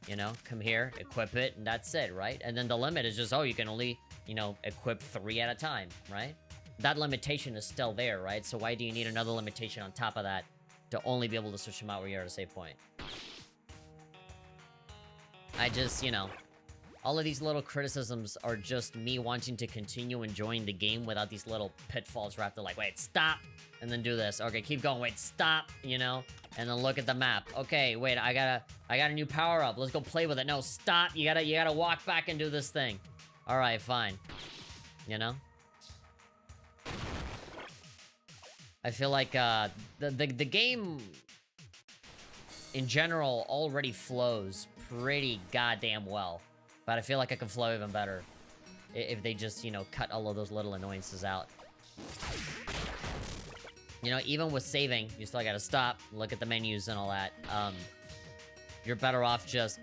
you know, come here, equip it, and that's it, right? And then the limit is just, oh, you can only, you know, equip 3 at a time, right? That limitation is still there, right? So why do you need another limitation on top of that to only be able to switch them out where you're at a save point? I just, you know, all of these little criticisms are just me wanting to continue enjoying the game without these little pitfalls where I have to, like, wait, stop, and then do this. Okay, keep going, wait, stop, you know? And then look at the map. Okay, wait, I got a new power-up. Let's go play with it. No, stop, you gotta walk back and do this thing. Alright, fine. You know? I feel like, the game, in general, already flows pretty goddamn well. But I feel like I can flow even better if they just, you know, cut all of those little annoyances out. You know, even with saving, you still gotta stop, look at the menus and all that. You're better off just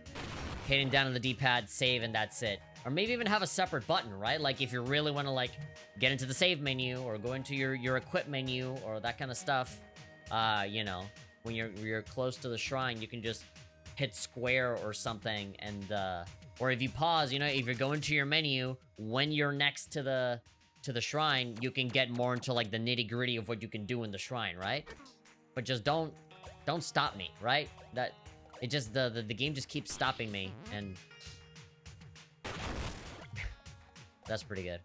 hitting down on the D-pad, save, and that's it. Or maybe even have a separate button, right? Like, if you really want to, like, get into the save menu, or go into your equip menu, or that kind of stuff, you know, when you're close to the shrine, you can just hit square or something, and, or if you pause, you know, if you're going to your menu, when you're next to the shrine, you can get more into, like, the nitty-gritty of what you can do in the shrine, right? But just don't stop me, right? That, it just, the game just keeps stopping me, and... That's pretty good.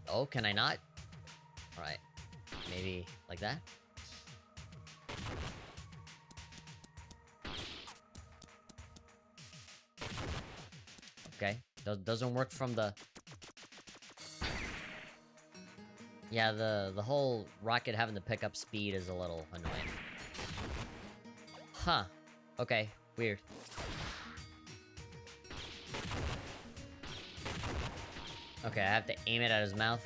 Oh, can I not? Alright. Maybe like that? Okay. Doesn't work from the... Yeah, the whole rocket having to pick up speed is a little annoying. Huh. Okay. Weird. Okay, I have to aim it at his mouth.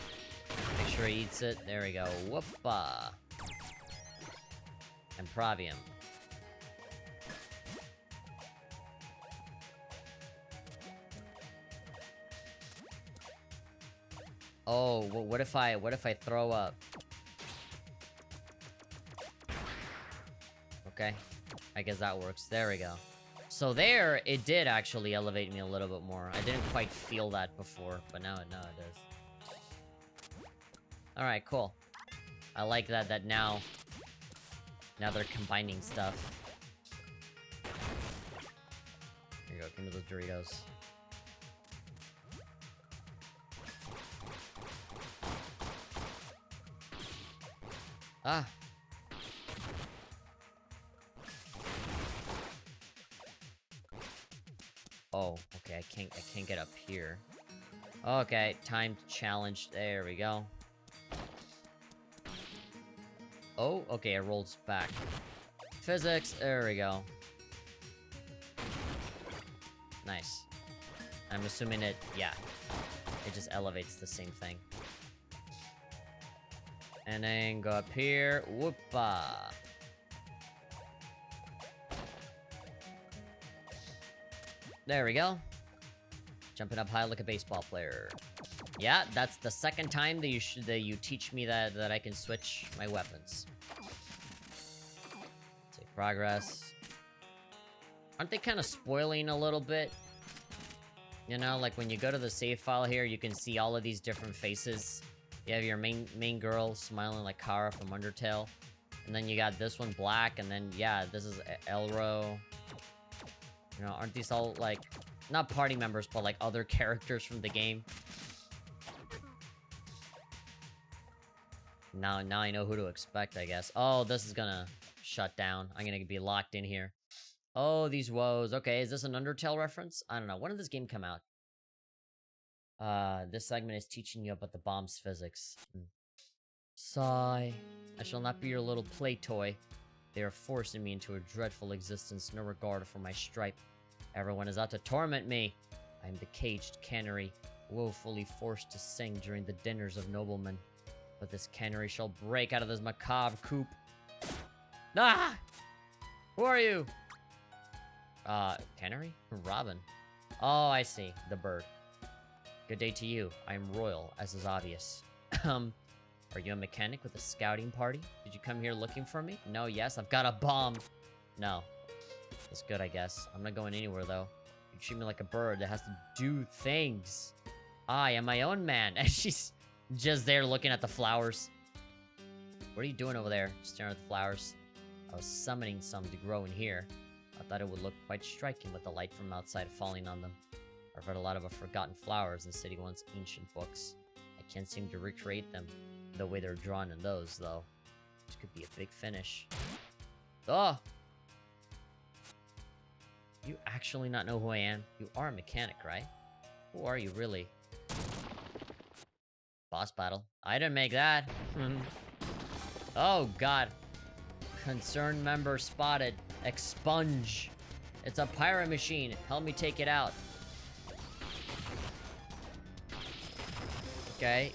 Make sure he eats it. There we go. Whoopa. And Pravium. Oh, what if I throw up? Okay. I guess that works. There we go. So there, it did actually elevate me a little bit more. I didn't quite feel that before, but now it does. Alright, cool. I like that now they're combining stuff. we go. Give me those Doritos. Ah. Oh, okay, I can't get up here. Okay, timed challenge. There we go. Oh, okay, it rolls back. Physics, there we go. Nice. I'm assuming it, yeah. It just elevates the same thing. And then go up here. Whoopa. There we go. Jumping up high like a baseball player. Yeah, that's the second time that you teach me that I can switch my weapons. Save progress. Aren't they kind of spoiling a little bit? You know, like when you go to the save file here, you can see all of these different faces. You have your main girl smiling like Kara from Undertale. And then you got this one black, and then, yeah, this is Elro. You know, aren't these all, like, not party members, but, like, other characters from the game? Now I know who to expect, I guess. Oh, this is gonna shut down. I'm gonna be locked in here. Oh, these woes. Okay, is this an Undertale reference? I don't know. When did this game come out? This segment is teaching you about the bomb's physics. Sigh. I shall not be your little play toy. They are forcing me into a dreadful existence, no regard for my stripe. Everyone is out to torment me. I am the caged canary, woefully forced to sing during the dinners of noblemen. But this canary shall break out of this macabre coop. Ah! Who are you? Canary? Robin. Oh, I see. The bird. Good day to you. I am royal, as is obvious. Are you a mechanic with a scouting party? Did you come here looking for me? No, yes, I've got a bomb. No. That's good, I guess. I'm not going anywhere, though. You treat me like a bird that has to do things. I am my own man. And she's just there looking at the flowers. What are you doing over there? Staring at the flowers. I was summoning some to grow in here. I thought it would look quite striking with the light from outside falling on them. I've read a lot of forgotten flowers in City One's ancient books. I can't seem to recreate them the way they're drawn in those, though. This could be a big finish. Oh! You actually not know who I am? You are a mechanic, right? Who are you, really? Boss battle. I didn't make that. Oh, God. Concerned member spotted. Expunge. It's a pirate machine. Help me take it out. Okay.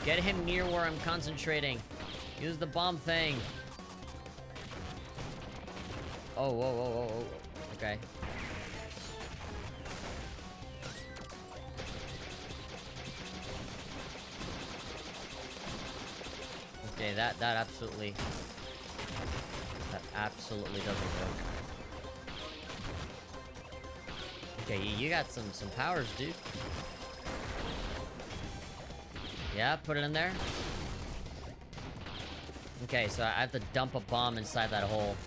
Get him near where I'm concentrating. Use the bomb thing. Oh, whoa, whoa, whoa, whoa. Okay. Okay, that absolutely doesn't work. Okay, you got some powers, dude. Yeah, put it in there. Okay, so I have to dump a bomb inside that hole.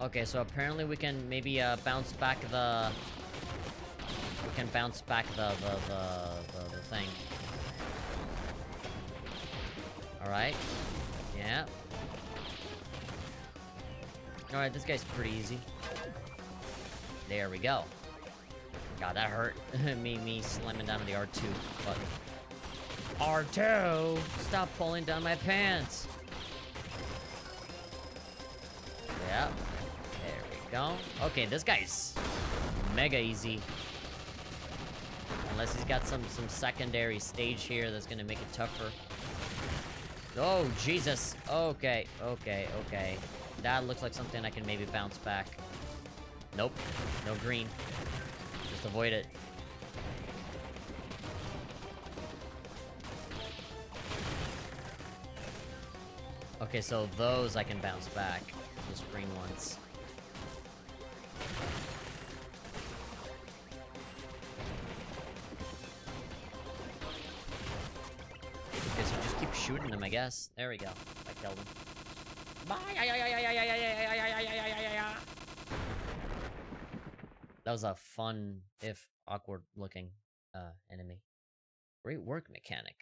Okay, so apparently we can maybe bounce back the... We can bounce back the thing. Alright. Yeah. Alright, this guy's pretty easy. There we go. God, that hurt. me slamming down the R2 button. R2! Stop pulling down my pants! Yeah. There we go. Okay, this guy's mega easy. Unless he's got some secondary stage here that's gonna make it tougher. Oh, Jesus. Okay. That looks like something I can maybe bounce back. Nope. No green. Just avoid it. Okay, so those I can bounce back. Those green ones. Okay, so just keep shooting them, I guess. There we go. I killed him. Bye. That was a fun, if awkward looking, enemy. Great work, mechanic.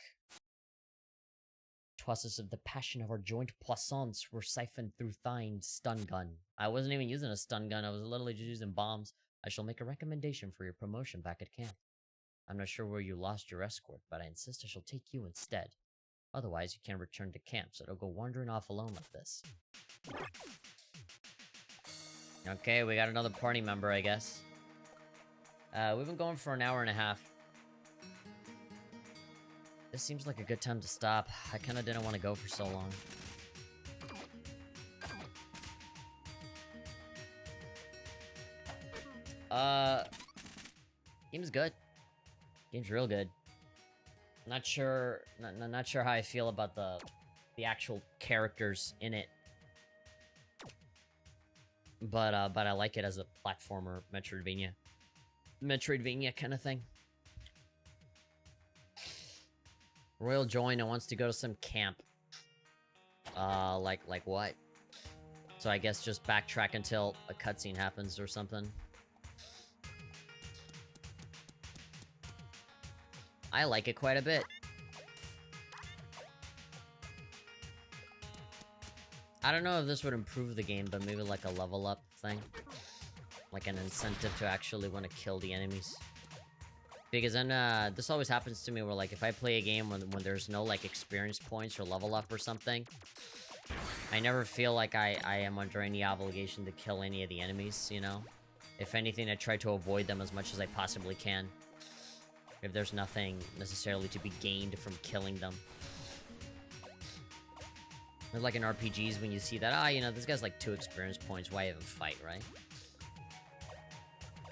Tosses of the passion of our joint poissons were siphoned through thine stun gun. I wasn't even using a stun gun, I was literally just using bombs. I shall make a recommendation for your promotion back at camp. I'm not sure where you lost your escort, but I insist I shall take you instead. Otherwise, you can't return to camp, so don't go wandering off alone like this. Okay, we got another party member, I guess. We've been going for an hour and a half. This seems like a good time to stop. I kinda didn't want to go for so long. Game's good. Game's real good. Not sure how I feel about the actual characters in it. But I like it as a platformer Metroidvania kind of thing. Royal join and wants to go to some camp. Like what? So I guess just backtrack until a cutscene happens or something. I like it quite a bit. I don't know if this would improve the game, but maybe like a level up thing. Like an incentive to actually want to kill the enemies. Because then, this always happens to me where, like, if I play a game when there's no, like, experience points or level up or something, I never feel like I am under any obligation to kill any of the enemies, you know? If anything, I try to avoid them as much as I possibly can. If there's nothing necessarily to be gained from killing them. It's like in RPGs when you see that, you know, this guy's like 2 experience points, why even fight, right?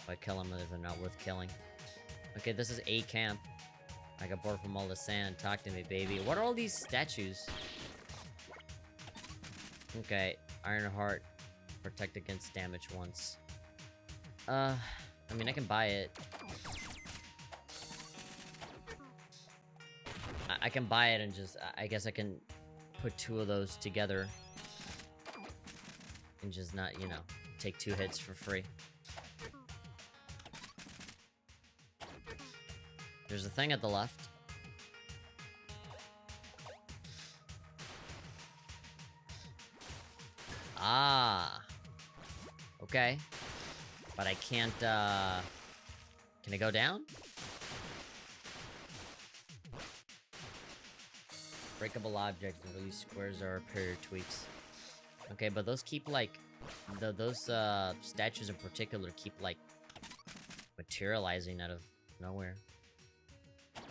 Why kill them if they're not worth killing? Okay, this is a camp. I got bored from all the sand. Talk to me, baby. What are all these statues? Okay, Iron Heart. Protect against damage once. I mean, I can buy it. I can buy it and just... I guess I can put 2 of those together. And just not, you know, take 2 hits for free. There's a thing at the left. Ah. Okay. But I can't, Can I go down? Breakable objects and release squares or period tweaks. Okay, but those keep, like... those, statues in particular keep, like... materializing out of nowhere.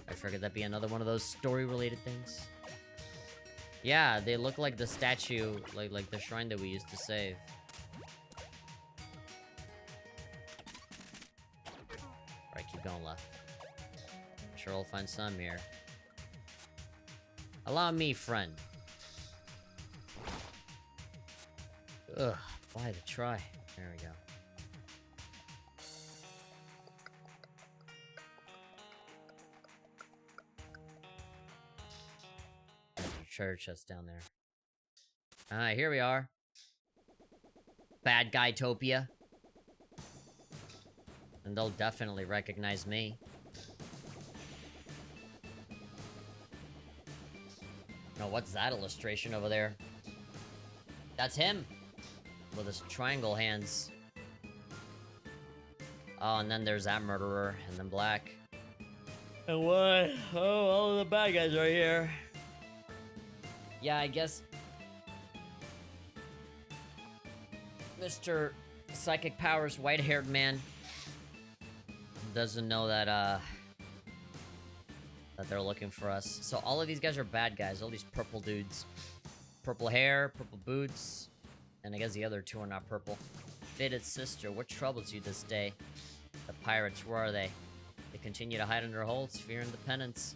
I figured that'd be another one of those story-related things. Yeah, they look like the statue, like the shrine that we used to save. Alright, keep going left. I'm sure we'll find some here. Allow me, friend. Ugh, why the try? There we go. Treasure chest down there. Alright, here we are. Bad guy Topia. And they'll definitely recognize me. Oh, what's that illustration over there? That's him! With his triangle hands. Oh, and then there's that murderer, and then Black. And what? Oh, all of the bad guys are here. Yeah, I guess... Mr. Psychic Powers, white-haired man doesn't know that, that they're looking for us. So all of these guys are bad guys, all these purple dudes. Purple hair, purple boots, and I guess the other 2 are not purple. Faded sister, what troubles you this day? The pirates, where are they? They continue to hide under holes, fearing the penance.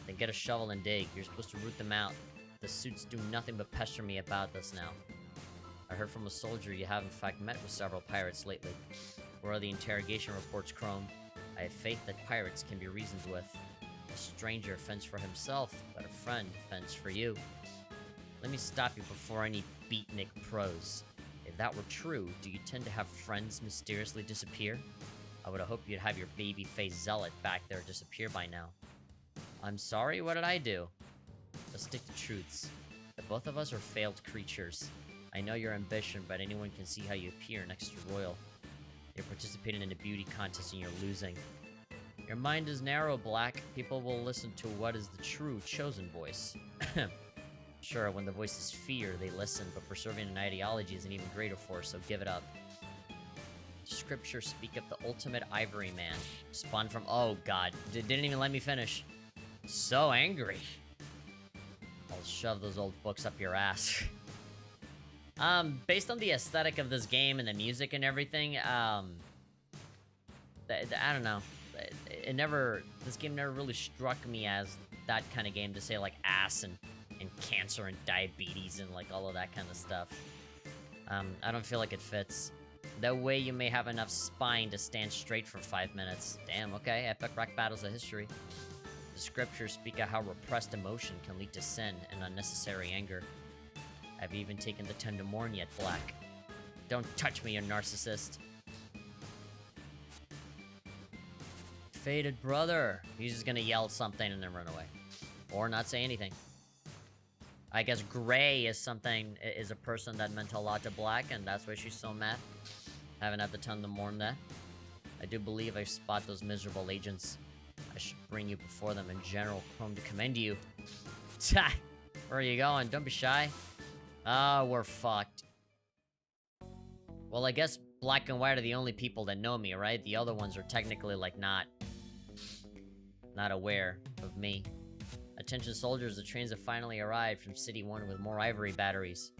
Then get a shovel and dig. You're supposed to root them out. The suits do nothing but pester me about this now. I heard from a soldier you have in fact met with several pirates lately. Where are the interrogation reports, Chrome? I have faith that pirates can be reasoned with. A stranger fends for himself, but a friend fends for you. Let me stop you before any beatnik prose. If that were true, do you tend to have friends mysteriously disappear? I would have hoped you'd have your baby face zealot back there disappear by now. I'm sorry, what did I do? Let's stick to truths. The both of us are failed creatures. I know your ambition, but anyone can see how you appear next to Royal. You're participating in a beauty contest and you're losing. Your mind is narrow, Black. People will listen to what is the true, chosen voice. Sure, when the voice is fear, they listen, but preserving an ideology is an even greater force, so give it up. Scriptures speak of the ultimate ivory man. Spawned from- oh god, didn't even let me finish. So angry. I'll shove those old books up your ass. Based on the aesthetic of this game and the music and everything, I don't know. This game never really struck me as that kind of game to say, like, ass and cancer and diabetes and, like, all of that kind of stuff. I don't feel like it fits. That way you may have enough spine to stand straight for 5 minutes. Damn, okay, epic rock battles of history. The scriptures speak of how repressed emotion can lead to sin and unnecessary anger. Have you even taken the time to mourn yet, Black? Don't touch me, you narcissist. Fated brother. He's just gonna yell something and then run away. Or not say anything. I guess Gray is a person that meant a lot to Black, and that's why she's so mad. Haven't had the time to mourn that. I do believe I spot those miserable agents. I should bring you before them in General Chrome to commend you. Where are you going? Don't be shy. Oh, we're fucked. Well, I guess Black and White are the only people that know me, right? The other ones are technically, like, not aware of me. Attention soldiers, the trains have finally arrived from City 1 with more ivory batteries.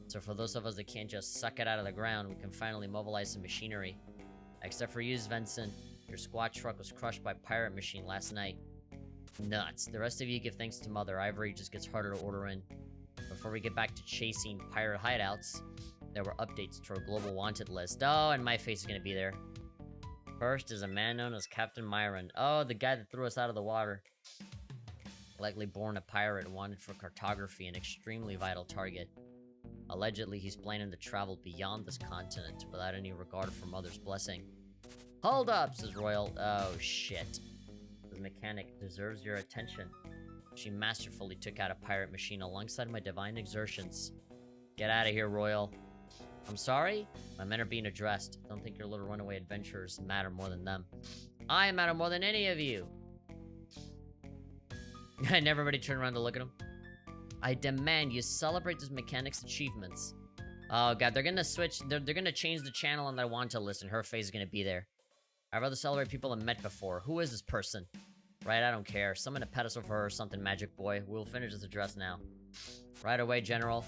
So for those of us that can't just suck it out of the ground, we can finally mobilize some machinery. Except for you, Svensson. Your squad truck was crushed by Pirate Machine last night. Nuts. The rest of you give thanks to Mother. Ivory just gets harder to order in. Before we get back to chasing pirate hideouts, there were updates to our global wanted list. Oh, and my face is gonna be there. First is a man known as Captain Myron. Oh, the guy that threw us out of the water. Likely born a pirate, wanted for cartography, an extremely vital target. Allegedly, he's planning to travel beyond this continent without any regard for Mother's blessing. Hold up, says Royal. Oh, shit. This mechanic deserves your attention. She masterfully took out a pirate machine alongside my divine exertions. Get out of here, Royal. I'm sorry? My men are being addressed. Don't think your little runaway adventurers matter more than them. I matter more than any of you. And everybody turned around to look at him. I demand you celebrate this mechanic's achievements. Oh god, they're gonna switch. They're gonna change the channel on their wanted list, and her face is gonna be there. I'd rather celebrate people I've met before. Who is this person? Right, I don't care. Summon a pedestal for her or something, Magic Boy. We'll finish this address now. Right away, General.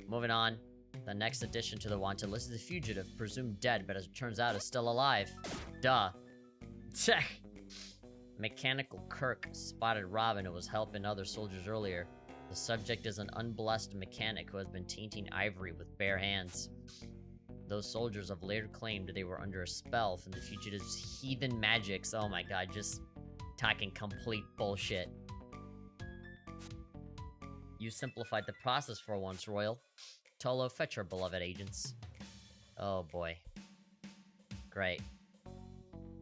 Moving on. The next addition to the wanted list is a fugitive, presumed dead, but as it turns out is still alive. Duh. Mechanical Kirk spotted Robin, who was helping other soldiers earlier. The subject is an unblessed mechanic who has been tainting ivory with bare hands. Those soldiers have later claimed they were under a spell from the fugitive's heathen magics. Oh my god, just talking complete bullshit. You simplified the process for once, Royal. Tolo, fetch our beloved agents. Oh boy. Great.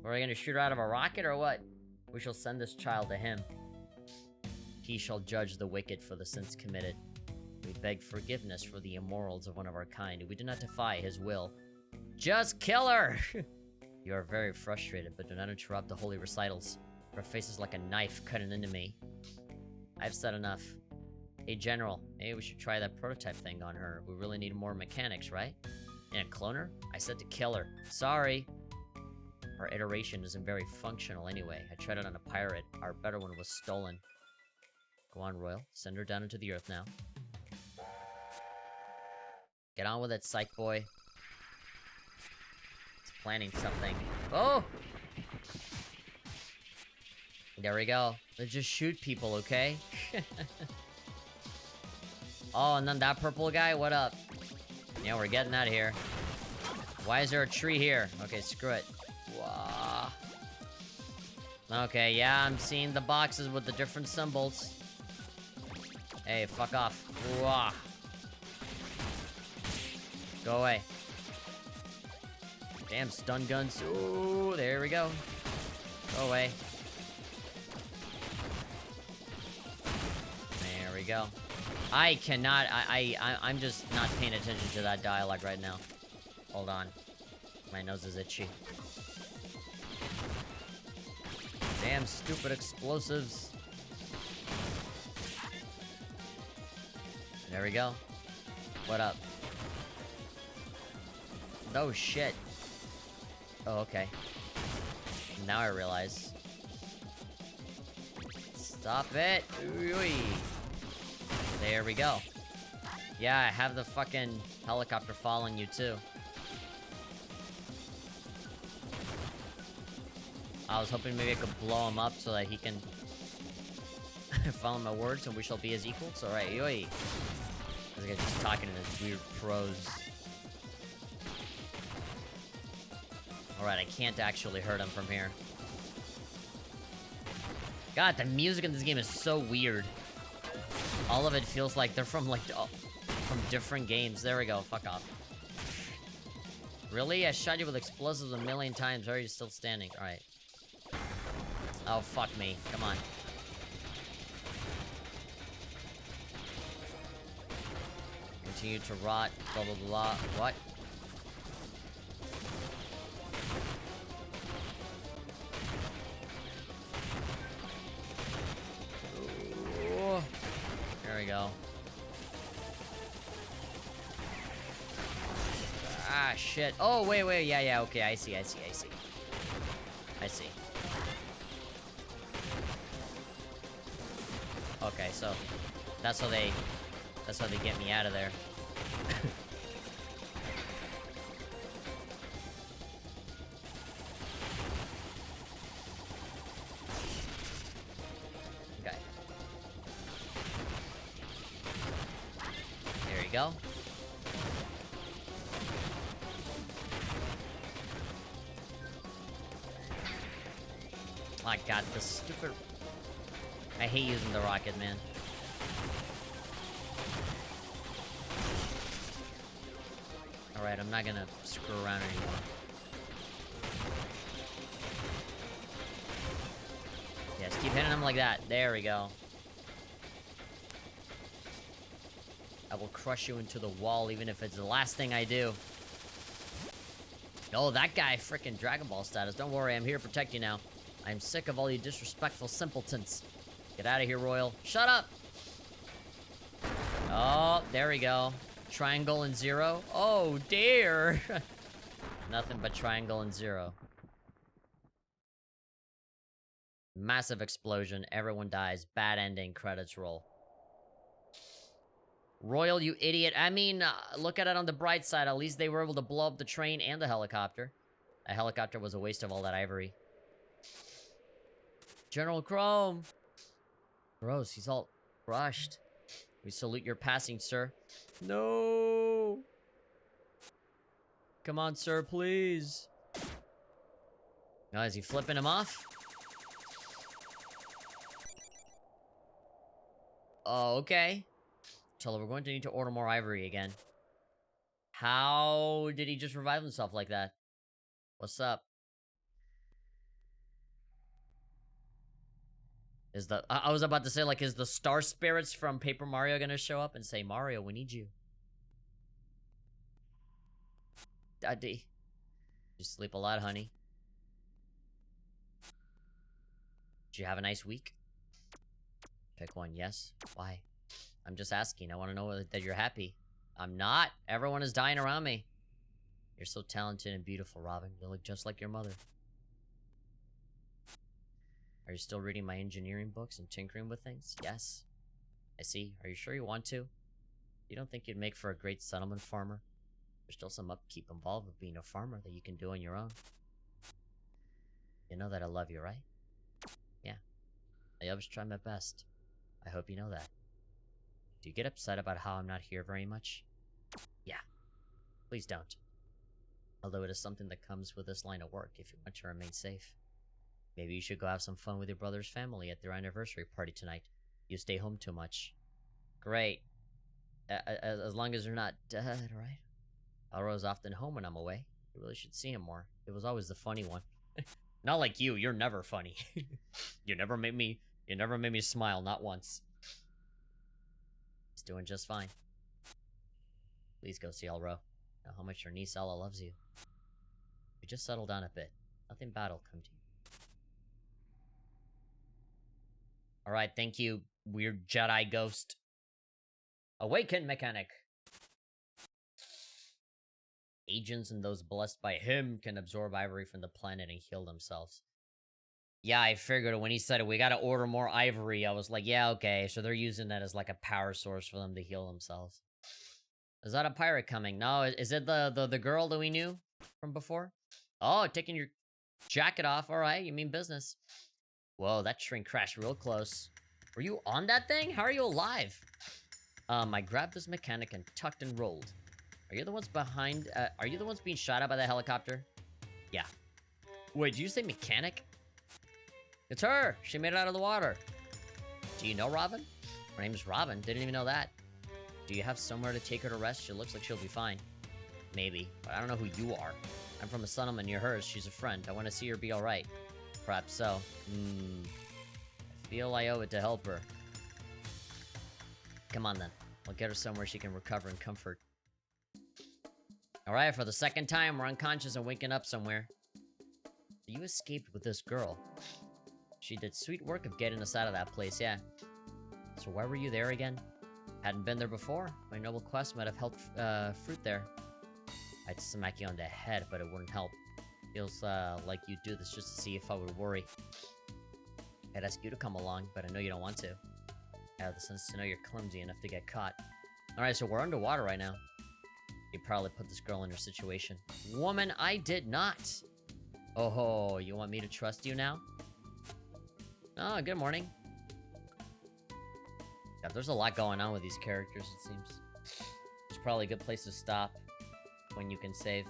Are we gonna shoot her out of a rocket or what? We shall send this child to him. He shall judge the wicked for the sins committed. We beg forgiveness for the immorals of one of our kind. We do not defy his will. Just kill her! You are very frustrated, but do not interrupt the holy recitals. Her face is like a knife cutting into me. I've said enough. Hey, General, maybe we should try that prototype thing on her. We really need more mechanics, right? And clone her? I said to kill her. Sorry. Our iteration isn't very functional anyway. I tried it on a pirate. Our better one was stolen. Go on, Royal. Send her down into the earth now. Get on with it, psych boy. It's planning something. Oh! There we go. Let's just shoot people, okay? Oh, and then that purple guy? What up? Yeah, we're getting out of here. Why is there a tree here? Okay, screw it. Wow. Okay, yeah, I'm seeing the boxes with the different symbols. Hey, fuck off. Wow. Go away. Damn, stun guns. Ooh, there we go. Go away. There we go. I cannot, I'm just not paying attention to that dialogue right now. Hold on. My nose is itchy. Damn stupid explosives. There we go. What up? Oh shit. Oh, okay. Now I realize. Stop it. Ooh-wee. There we go. Yeah, I have the fucking helicopter following you too. I was hoping maybe I could blow him up so that he can follow my words and we shall be as equals. Alright, yoy. This guy's just talking in his weird prose. Alright, I can't actually hurt him from here. God, the music in this game is so weird. All of it feels like they're from, like, from different games. There we go, fuck off. Really? I shot you with explosives a million times. How are you still standing? Alright. Oh, fuck me. Come on. Continue to rot. Blah, blah, blah. What? Ooh. There we go. Ah, shit. Oh, wait, wait. Yeah, yeah. Okay, I see, I see, I see. I see. Okay, so that's how they get me out of there. Okay. There you go. My god, the stupid... I hate using the rocket, man. Alright, I'm not gonna screw around anymore. Yes, keep hitting him like that. There we go. I will crush you into the wall, even if it's the last thing I do. Oh, that guy, frickin' Dragon Ball status. Don't worry, I'm here to protect you now. I'm sick of all you disrespectful simpletons. Get out of here, Royal. Shut up! Oh, there we go. Triangle and zero. Oh, dear! Nothing but triangle and zero. Massive explosion. Everyone dies. Bad ending. Credits roll. Royal, you idiot. I mean, look at it on the bright side. At least they were able to blow up the train and the helicopter. The helicopter was a waste of all that ivory. General Chrome! Gross, he's all crushed. We salute your passing, sir. No! Come on, sir, please. Oh, is he flipping him off? Oh, okay. Tell her we're going to need to order more ivory again. How did he just revive himself like that? What's up? Is the... I was about to say, like, is the star spirits from Paper Mario gonna show up and say, Mario, we need you? Daddy. You sleep a lot, honey. Did you have a nice week? Pick one, yes. Why? I'm just asking. I want to know that you're happy. I'm not. Everyone is dying around me. You're so talented and beautiful, Robin. You look just like your mother. Are you still reading my engineering books and tinkering with things? Yes. I see. Are you sure you want to? You don't think you'd make for a great settlement farmer? There's still some upkeep involved with being a farmer that you can do on your own. You know that I love you, right? Yeah. I always try my best. I hope you know that. Do you get upset about how I'm not here very much? Yeah. Please don't. Although it is something that comes with this line of work if you want to remain safe. Maybe you should go have some fun with your brother's family at their anniversary party tonight. You stay home too much. Great. As long as they're not dead, right? Elro's often home when I'm away. You really should see him more. It was always the funny one. Not like you. You're never funny. You never made me smile, not once. He's doing just fine. Please go see Elro. Know how much your niece Ella loves you. You just settle down a bit. Nothing bad will come to you. Alright, thank you, weird Jedi ghost. Awaken, mechanic. Agents and those blessed by him can absorb ivory from the planet and heal themselves. Yeah, I figured when he said it, we gotta order more ivory, I was like, yeah, okay, so they're using that as like a power source for them to heal themselves. Is that a pirate coming? No, is it the girl that we knew from before? Oh, taking your jacket off, alright, you mean business. Whoa, that train crashed real close. Were you on that thing? How are you alive? I grabbed this mechanic and tucked and rolled. Are you the ones behind, are you the ones being shot at by the helicopter? Yeah. Wait, did you say mechanic? It's her! She made it out of the water. Do you know Robin? Her name's Robin, didn't even know that. Do you have somewhere to take her to rest? She looks like she'll be fine. Maybe, but I don't know who you are. I'm from a settlement near hers, she's a friend. I want to see her be alright. Perhaps so. I feel I owe it to help her. Come on then. I'll get her somewhere she can recover and comfort. Alright, for the second time, we're unconscious and waking up somewhere. You escaped with this girl. She did sweet work of getting us out of that place, yeah. So why were you there again? Hadn't been there before. My noble quest might have held fruit there. I'd smack you on the head, but it wouldn't help. Feels like you'd do this just to see if I would worry. I'd ask you to come along, but I know you don't want to. I have the sense to know you're clumsy enough to get caught. Alright, so we're underwater right now. You probably put this girl in her situation. Woman, I did not! Oh, you want me to trust you now? Oh, good morning. God, there's a lot going on with these characters, it seems. It's probably a good place to stop when you can save.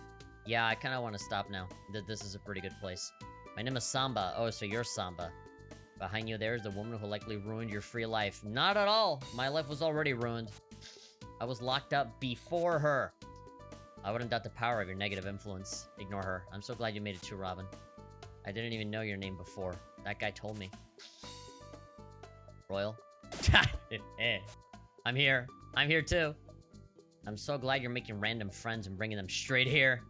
Yeah, I kind of want to stop now. This is a pretty good place. My name is Samba. Oh, so you're Samba. Behind you there is the woman who likely ruined your free life. Not at all! My life was already ruined. I was locked up before her. I wouldn't doubt the power of your negative influence. Ignore her. I'm so glad you made it too, Robin. I didn't even know your name before. That guy told me. Royal? I'm here. I'm here too. I'm so glad you're making random friends and bringing them straight here.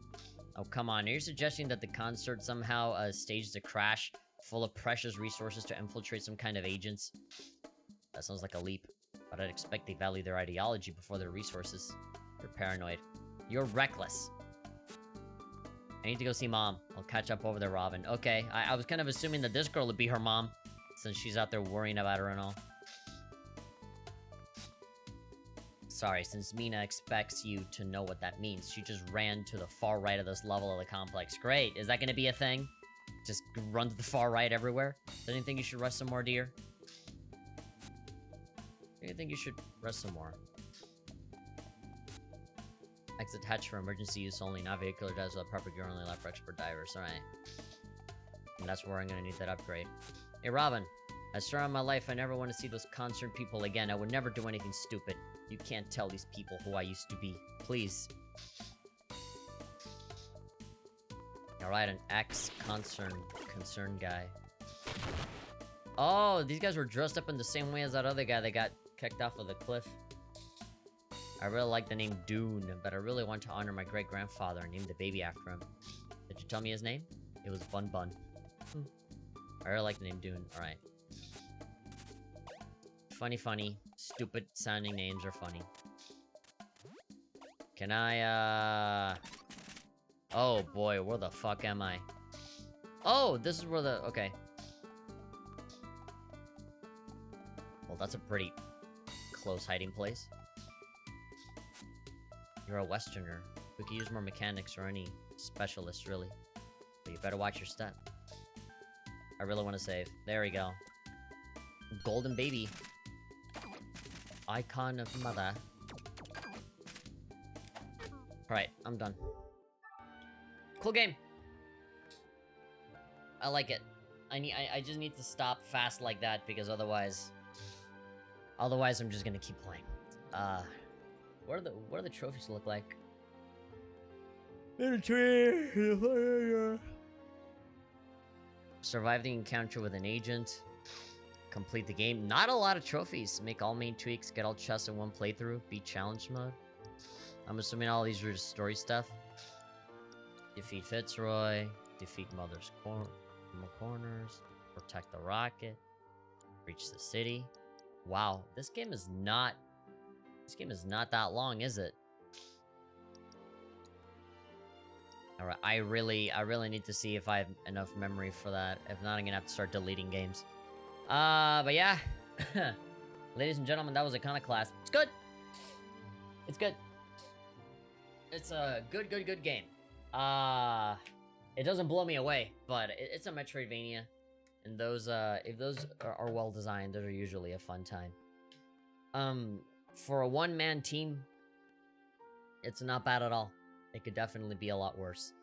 Oh, come on. Are you suggesting that the concert somehow staged a crash full of precious resources to infiltrate some kind of agents? That sounds like a leap. But I'd expect they value their ideology before their resources. You're paranoid. You're reckless. I need to go see Mom. I'll catch up over there, Robin. Okay, I was kind of assuming that this girl would be her mom, since she's out there worrying about her and all. Sorry, since Mina expects you to know what that means, she just ran to the far right of this level of the complex. Great, is that gonna be a thing? Just run to the far right everywhere? Don't you think you should rest some more, dear? Do you think you should rest some more? Exit hatch for emergency use only, not vehicular dives without proper gear, only left for expert divers. Alright. And that's where I'm gonna need that upgrade. Hey, Robin. I swear on my life I never want to see those concerned people again. I would never do anything stupid. You can't tell these people who I used to be. Please. Alright, an ex-concerned guy. Oh, these guys were dressed up in the same way as that other guy that got kicked off of the cliff. I really like the name Dune, but I really want to honor my great-grandfather and name the baby after him. Did you tell me his name? It was Bun Bun. I really like the name Dune. Alright. Funny. Stupid sounding names are funny. Can I, Oh boy, where the fuck am I? Oh, this is where the... Okay. Well, that's a pretty close hiding place. You're a Westerner. We could use more mechanics or any specialists, really. But you better watch your step. I really want to save. There we go. Golden baby. Icon of mother. Alright, I'm done. Cool game. I like it. I just need to stop fast like that because otherwise I'm just gonna keep playing. What do the trophies look like? In a tree. Survive the encounter with an agent. Complete the game. Not a lot of trophies. Make all main tweaks. Get all chests in one playthrough. Beat challenge mode. I'm assuming all these are just story stuff. Defeat Fitzroy. Defeat Mother's corners. Protect the rocket. Reach the city. Wow, this game is not that long, is it? Alright, I really need to see if I have enough memory for that. If not, I'm gonna have to start deleting games. But yeah. Ladies and gentlemen, that was Iconoclast. It's good. It's good. It's a good game. It doesn't blow me away, but it's a Metroidvania. And those, if those are well designed, those are usually a fun time. For a one-man team, it's not bad at all. It could definitely be a lot worse.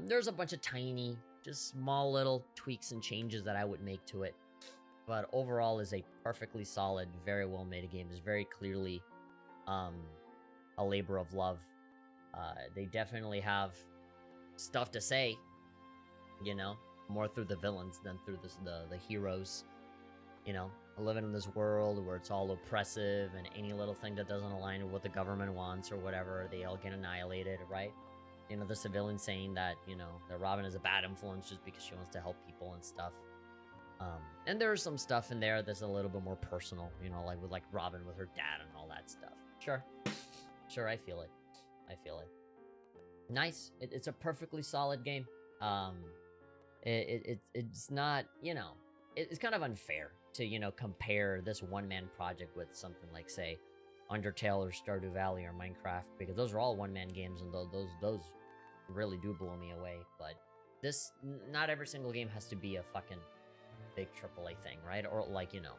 There's a bunch of tiny, just small little tweaks and changes that I would make to it. But overall is a perfectly solid, very well made game. It's very clearly a labor of love. They definitely have stuff to say, you know, more through the villains than through the heroes. You know, living in this world where it's all oppressive and any little thing that doesn't align with what the government wants or whatever, they all get annihilated, right? You know, the civilian saying that, you know, that Robin is a bad influence just because she wants to help people and stuff. And there's some stuff in there that's a little bit more personal, you know, like with Robin with her dad and all that stuff. Sure, I feel it. Nice. It's a perfectly solid game. It's not, you know, it's kind of unfair to, you know, compare this one-man project with something like, say, Undertale or Stardew Valley or Minecraft, because those are all one-man games, and those really do blow me away. But this, not every single game has to be a fucking big AAA thing, right? Or like, you know,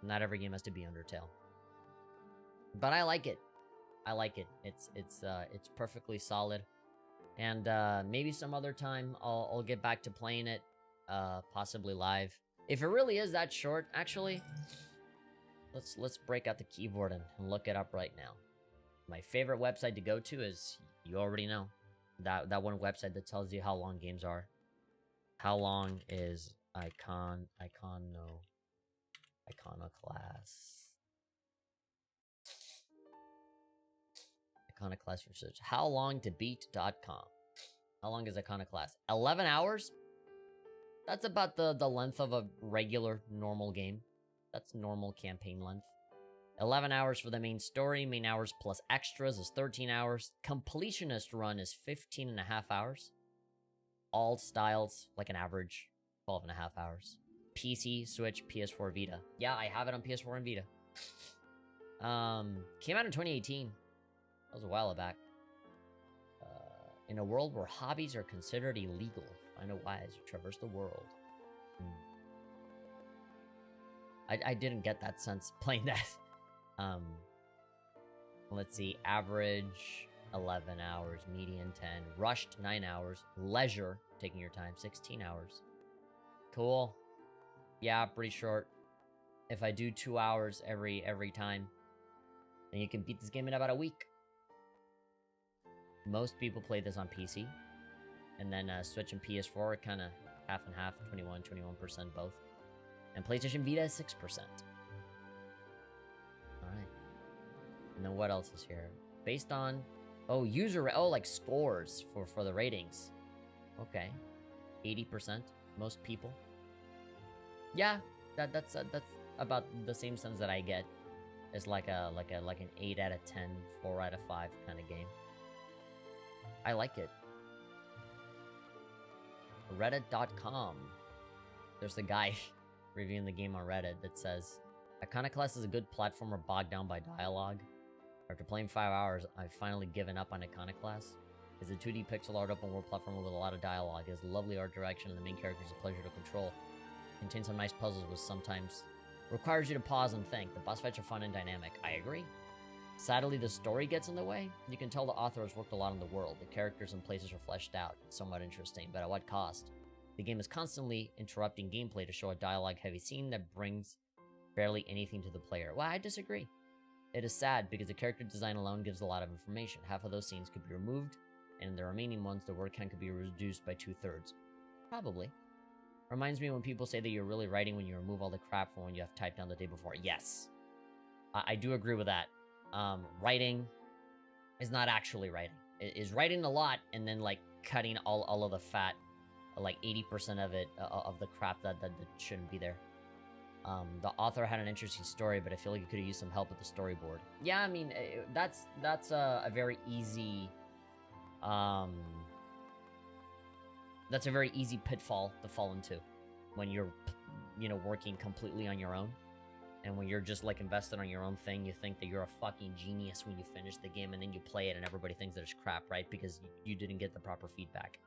not every game has to be Undertale. But I like it. It's perfectly solid. And maybe some other time I'll get back to playing it, possibly live. If it really is that short, actually, let's break out the keyboard and look it up right now. My favorite website to go to is, you already know, that one website that tells you how long games are. How long is Iconoclasts? Iconoclast research. Howlongtobeat.com. How long is Iconoclast? 11 hours? That's about the length of a regular, normal game. That's normal campaign length. 11 hours for the main story. Main hours plus extras is 13 hours. Completionist run is 15 and a half hours. All styles, like an average, 12 and a half hours. PC, Switch, PS4, Vita. Yeah, I have it on PS4 and Vita. Came out in 2018. That was a while back. In a world where hobbies are considered illegal, find a way as you traverse the world. I didn't get that sense playing that. Let's see. Average 11 hours, median 10, rushed 9 hours, leisure, taking your time, 16 hours. Cool. Yeah, pretty short. If I do 2 hours every time, then you can beat this game in about a week. Most people play this on PC, and then Switch and PS4 are kind of half and half, 21% both. And PlayStation Vita is 6%. Alright. And then what else is here? Based on... Oh, like scores for the ratings. Okay. 80%. Most people. Yeah, that's about the same sense that I get. It's like an 8 out of 10, 4 out of 5 kind of game. I like it. Reddit.com. There's the guy reviewing the game on Reddit that says, Iconoclast is a good platformer bogged down by dialogue. After playing 5 hours, I've finally given up on Iconoclast. It's a 2D pixel art open world platformer with a lot of dialogue. It has lovely art direction and the main character is a pleasure to control. It contains some nice puzzles which sometimes requires you to pause and think. The boss fights are fun and dynamic. I agree. Sadly, the story gets in the way. You can tell the author has worked a lot on the world. The characters and places are fleshed out. It's somewhat interesting, but at what cost? The game is constantly interrupting gameplay to show a dialogue-heavy scene that brings barely anything to the player. Well, I disagree. It is sad because the character design alone gives a lot of information. Half of those scenes could be removed, and the remaining ones, the word count could be reduced by 2/3. Probably. Reminds me when people say that you're really writing when you remove all the crap from when you have typed down the day before. Yes. I do agree with that. Writing is not actually writing. It is writing a lot and then, like, cutting all of the fat, like 80% of it, of the crap that shouldn't be there. The author had an interesting story, but I feel like you could have used some help with the storyboard. Yeah, I mean, that's a very easy, that's a very easy pitfall to fall into when you're, you know, working completely on your own. And when you're just, like, invested on your own thing, you think that you're a fucking genius when you finish the game, and then you play it and everybody thinks that it's crap, right? Because you didn't get the proper feedback.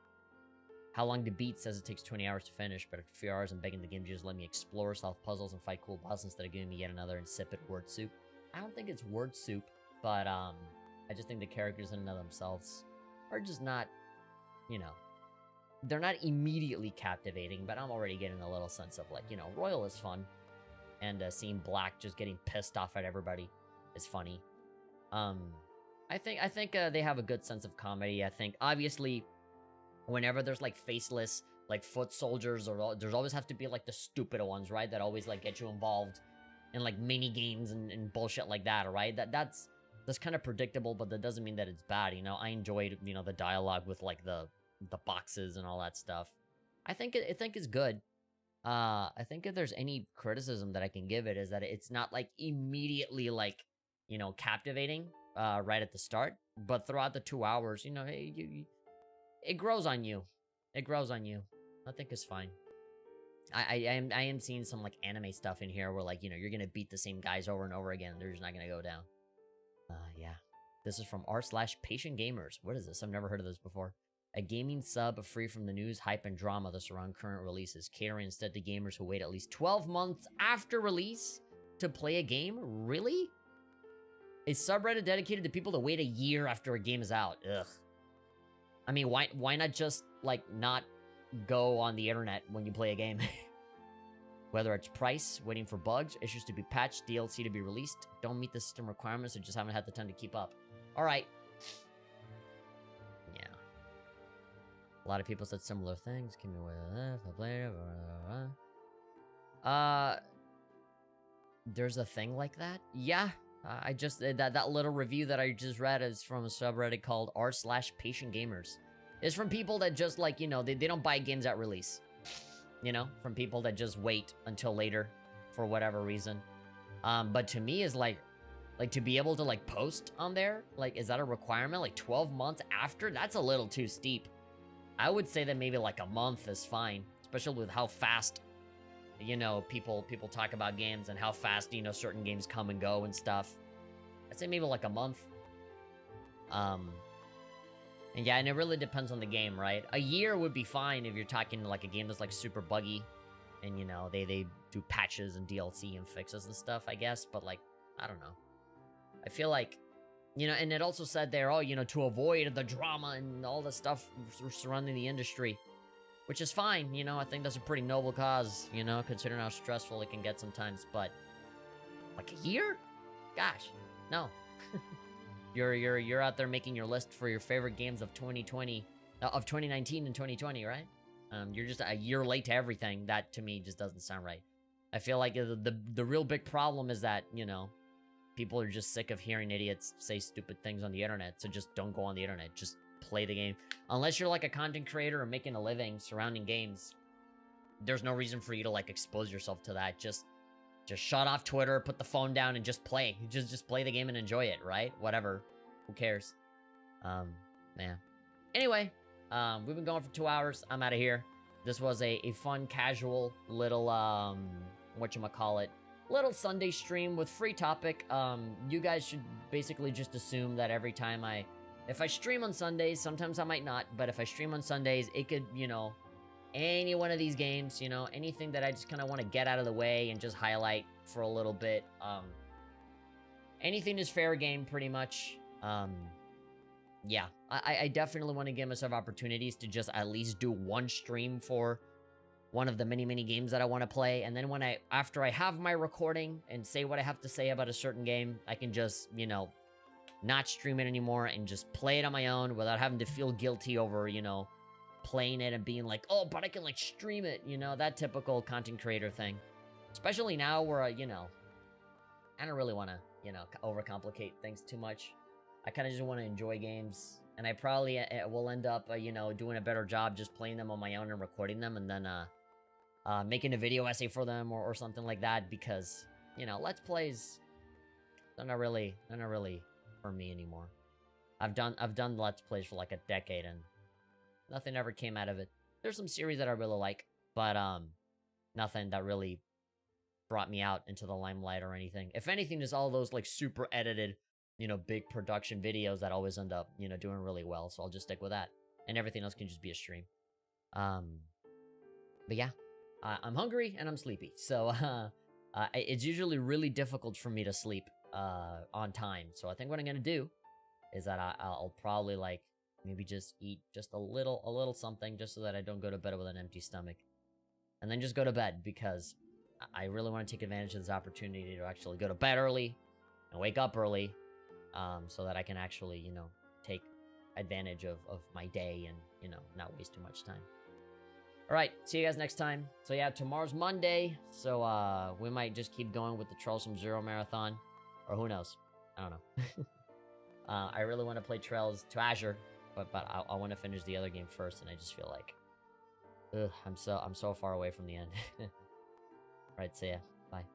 How long to beat says it takes 20 hours to finish, but after a few hours I'm begging the game to just let me explore, solve puzzles, and fight cool bosses instead of giving me yet another insipid word soup. I don't think it's word soup, but I just think the characters in and of themselves are just not, you know, they're not immediately captivating, but I'm already getting a little sense of, like, you know, Royal is fun, and seeing Black just getting pissed off at everybody is funny. I think they have a good sense of comedy. I think, obviously, whenever there's, like, faceless, like, foot soldiers, or there's always have to be, like, the stupid ones, right? That always, like, get you involved in, like, mini games and bullshit like that, right? That's kind of predictable, but that doesn't mean that it's bad, you know? I enjoyed, you know, the dialogue with, like, the boxes and all that stuff. I think it's good. I think if there's any criticism that I can give it is that it's not, like, immediately, like, you know, captivating right at the start, but throughout the 2 hours, you know, it grows on you. It grows on you. I think it's fine. I am seeing some, like, anime stuff in here where, like, you know, you're gonna beat the same guys over and over again. They're just not gonna go down. Yeah. This is from r/Patient Gamers. What is this? I've never heard of this before. A gaming sub free from the news, hype, and drama that surround current releases, catering instead to gamers who wait at least 12 months after release to play a game? Really? A subreddit dedicated to people that wait a year after a game is out. Ugh. I mean, why not just, like, not go on the internet when you play a game? Whether it's price, waiting for bugs, issues to be patched, DLC to be released, don't meet the system requirements, or just haven't had the time to keep up. Alright. Yeah. A lot of people said similar things. Give me away if I played it. There's a thing like that? Yeah. I just, that little review that I just read is from a subreddit called r/Patient Gamers. It's from people that just, like, you know, they don't buy games at release. You know, from people that just wait until later for whatever reason. But to me is like to be able to, like, post on there, like, is that a requirement? Like 12 months after? That's a little too steep. I would say that maybe like a month is fine, especially with how fast, you know, people talk about games and how fast, you know, certain games come and go and stuff. I'd say maybe like a month. And yeah, and it really depends on the game, right? A year would be fine if you're talking like a game that's, like, super buggy, and, you know, they do patches and DLC and fixes and stuff, I guess. But, like, I don't know. I feel like, you know, and it also said there, oh, you know, to avoid the drama and all the stuff surrounding the industry, which is fine, you know. I think that's a pretty noble cause, you know, considering how stressful it can get sometimes. But, like, a year? Gosh, no. You're out there making your list for your favorite games of 2020, of 2019 and 2020, right? You're just a year late to everything. That, to me, just doesn't sound right. I feel like the real big problem is that, you know, people are just sick of hearing idiots say stupid things on the internet, so just don't go on the internet. Just play the game. Unless you're, like, a content creator or making a living surrounding games, there's no reason for you to, like, expose yourself to that. Just shut off Twitter, put the phone down, and just play. Just play the game and enjoy it, right? Whatever. Who cares? Yeah. Anyway, we've been going for 2 hours. I'm out of here. This was a fun, casual, little, whatchamacallit, little Sunday stream with free topic. You guys should basically just assume that every time if I stream on Sundays, sometimes I might not, but if I stream on Sundays, it could, you know, any one of these games, you know, anything that I just kind of want to get out of the way and just highlight for a little bit. Anything is fair game, pretty much. Yeah, I definitely want to give myself opportunities to just at least do one stream for one of the many games that I want to play, and then after I have my recording and say what I have to say about a certain game, I can just, you know, not stream it anymore and just play it on my own without having to feel guilty over, you know, playing it and being like, oh, but I can, like, stream it, you know, that typical content creator thing. Especially now where, you know, I don't really want to, you know, overcomplicate things too much. I kind of just want to enjoy games, and I probably will end up, you know, doing a better job just playing them on my own and recording them, and then, making a video essay for them or something like that, because, you know, Let's Plays, they're not really for me anymore. I've done Let's Plays for like a decade, and nothing ever came out of it. There's some series that I really like, but, nothing that really brought me out into the limelight or anything. If anything, there's all those, like, super edited, you know, big production videos that always end up, you know, doing really well, so I'll just stick with that. And everything else can just be a stream. But yeah. I'm hungry and I'm sleepy, so, it's usually really difficult for me to sleep, on time. So I think what I'm gonna do is that I'll probably, like, maybe just eat just a little something just so that I don't go to bed with an empty stomach. And then just go to bed, because I really want to take advantage of this opportunity to actually go to bed early and wake up early, so that I can actually, you know, take advantage of my day and, you know, not waste too much time. Alright, see you guys next time. So yeah, tomorrow's Monday, so we might just keep going with the Trails from Zero marathon. Or who knows? I don't know. I really want to play Trails to Azure, but I want to finish the other game first, and I just feel like, ugh, I'm so far away from the end. Alright, see ya. Bye.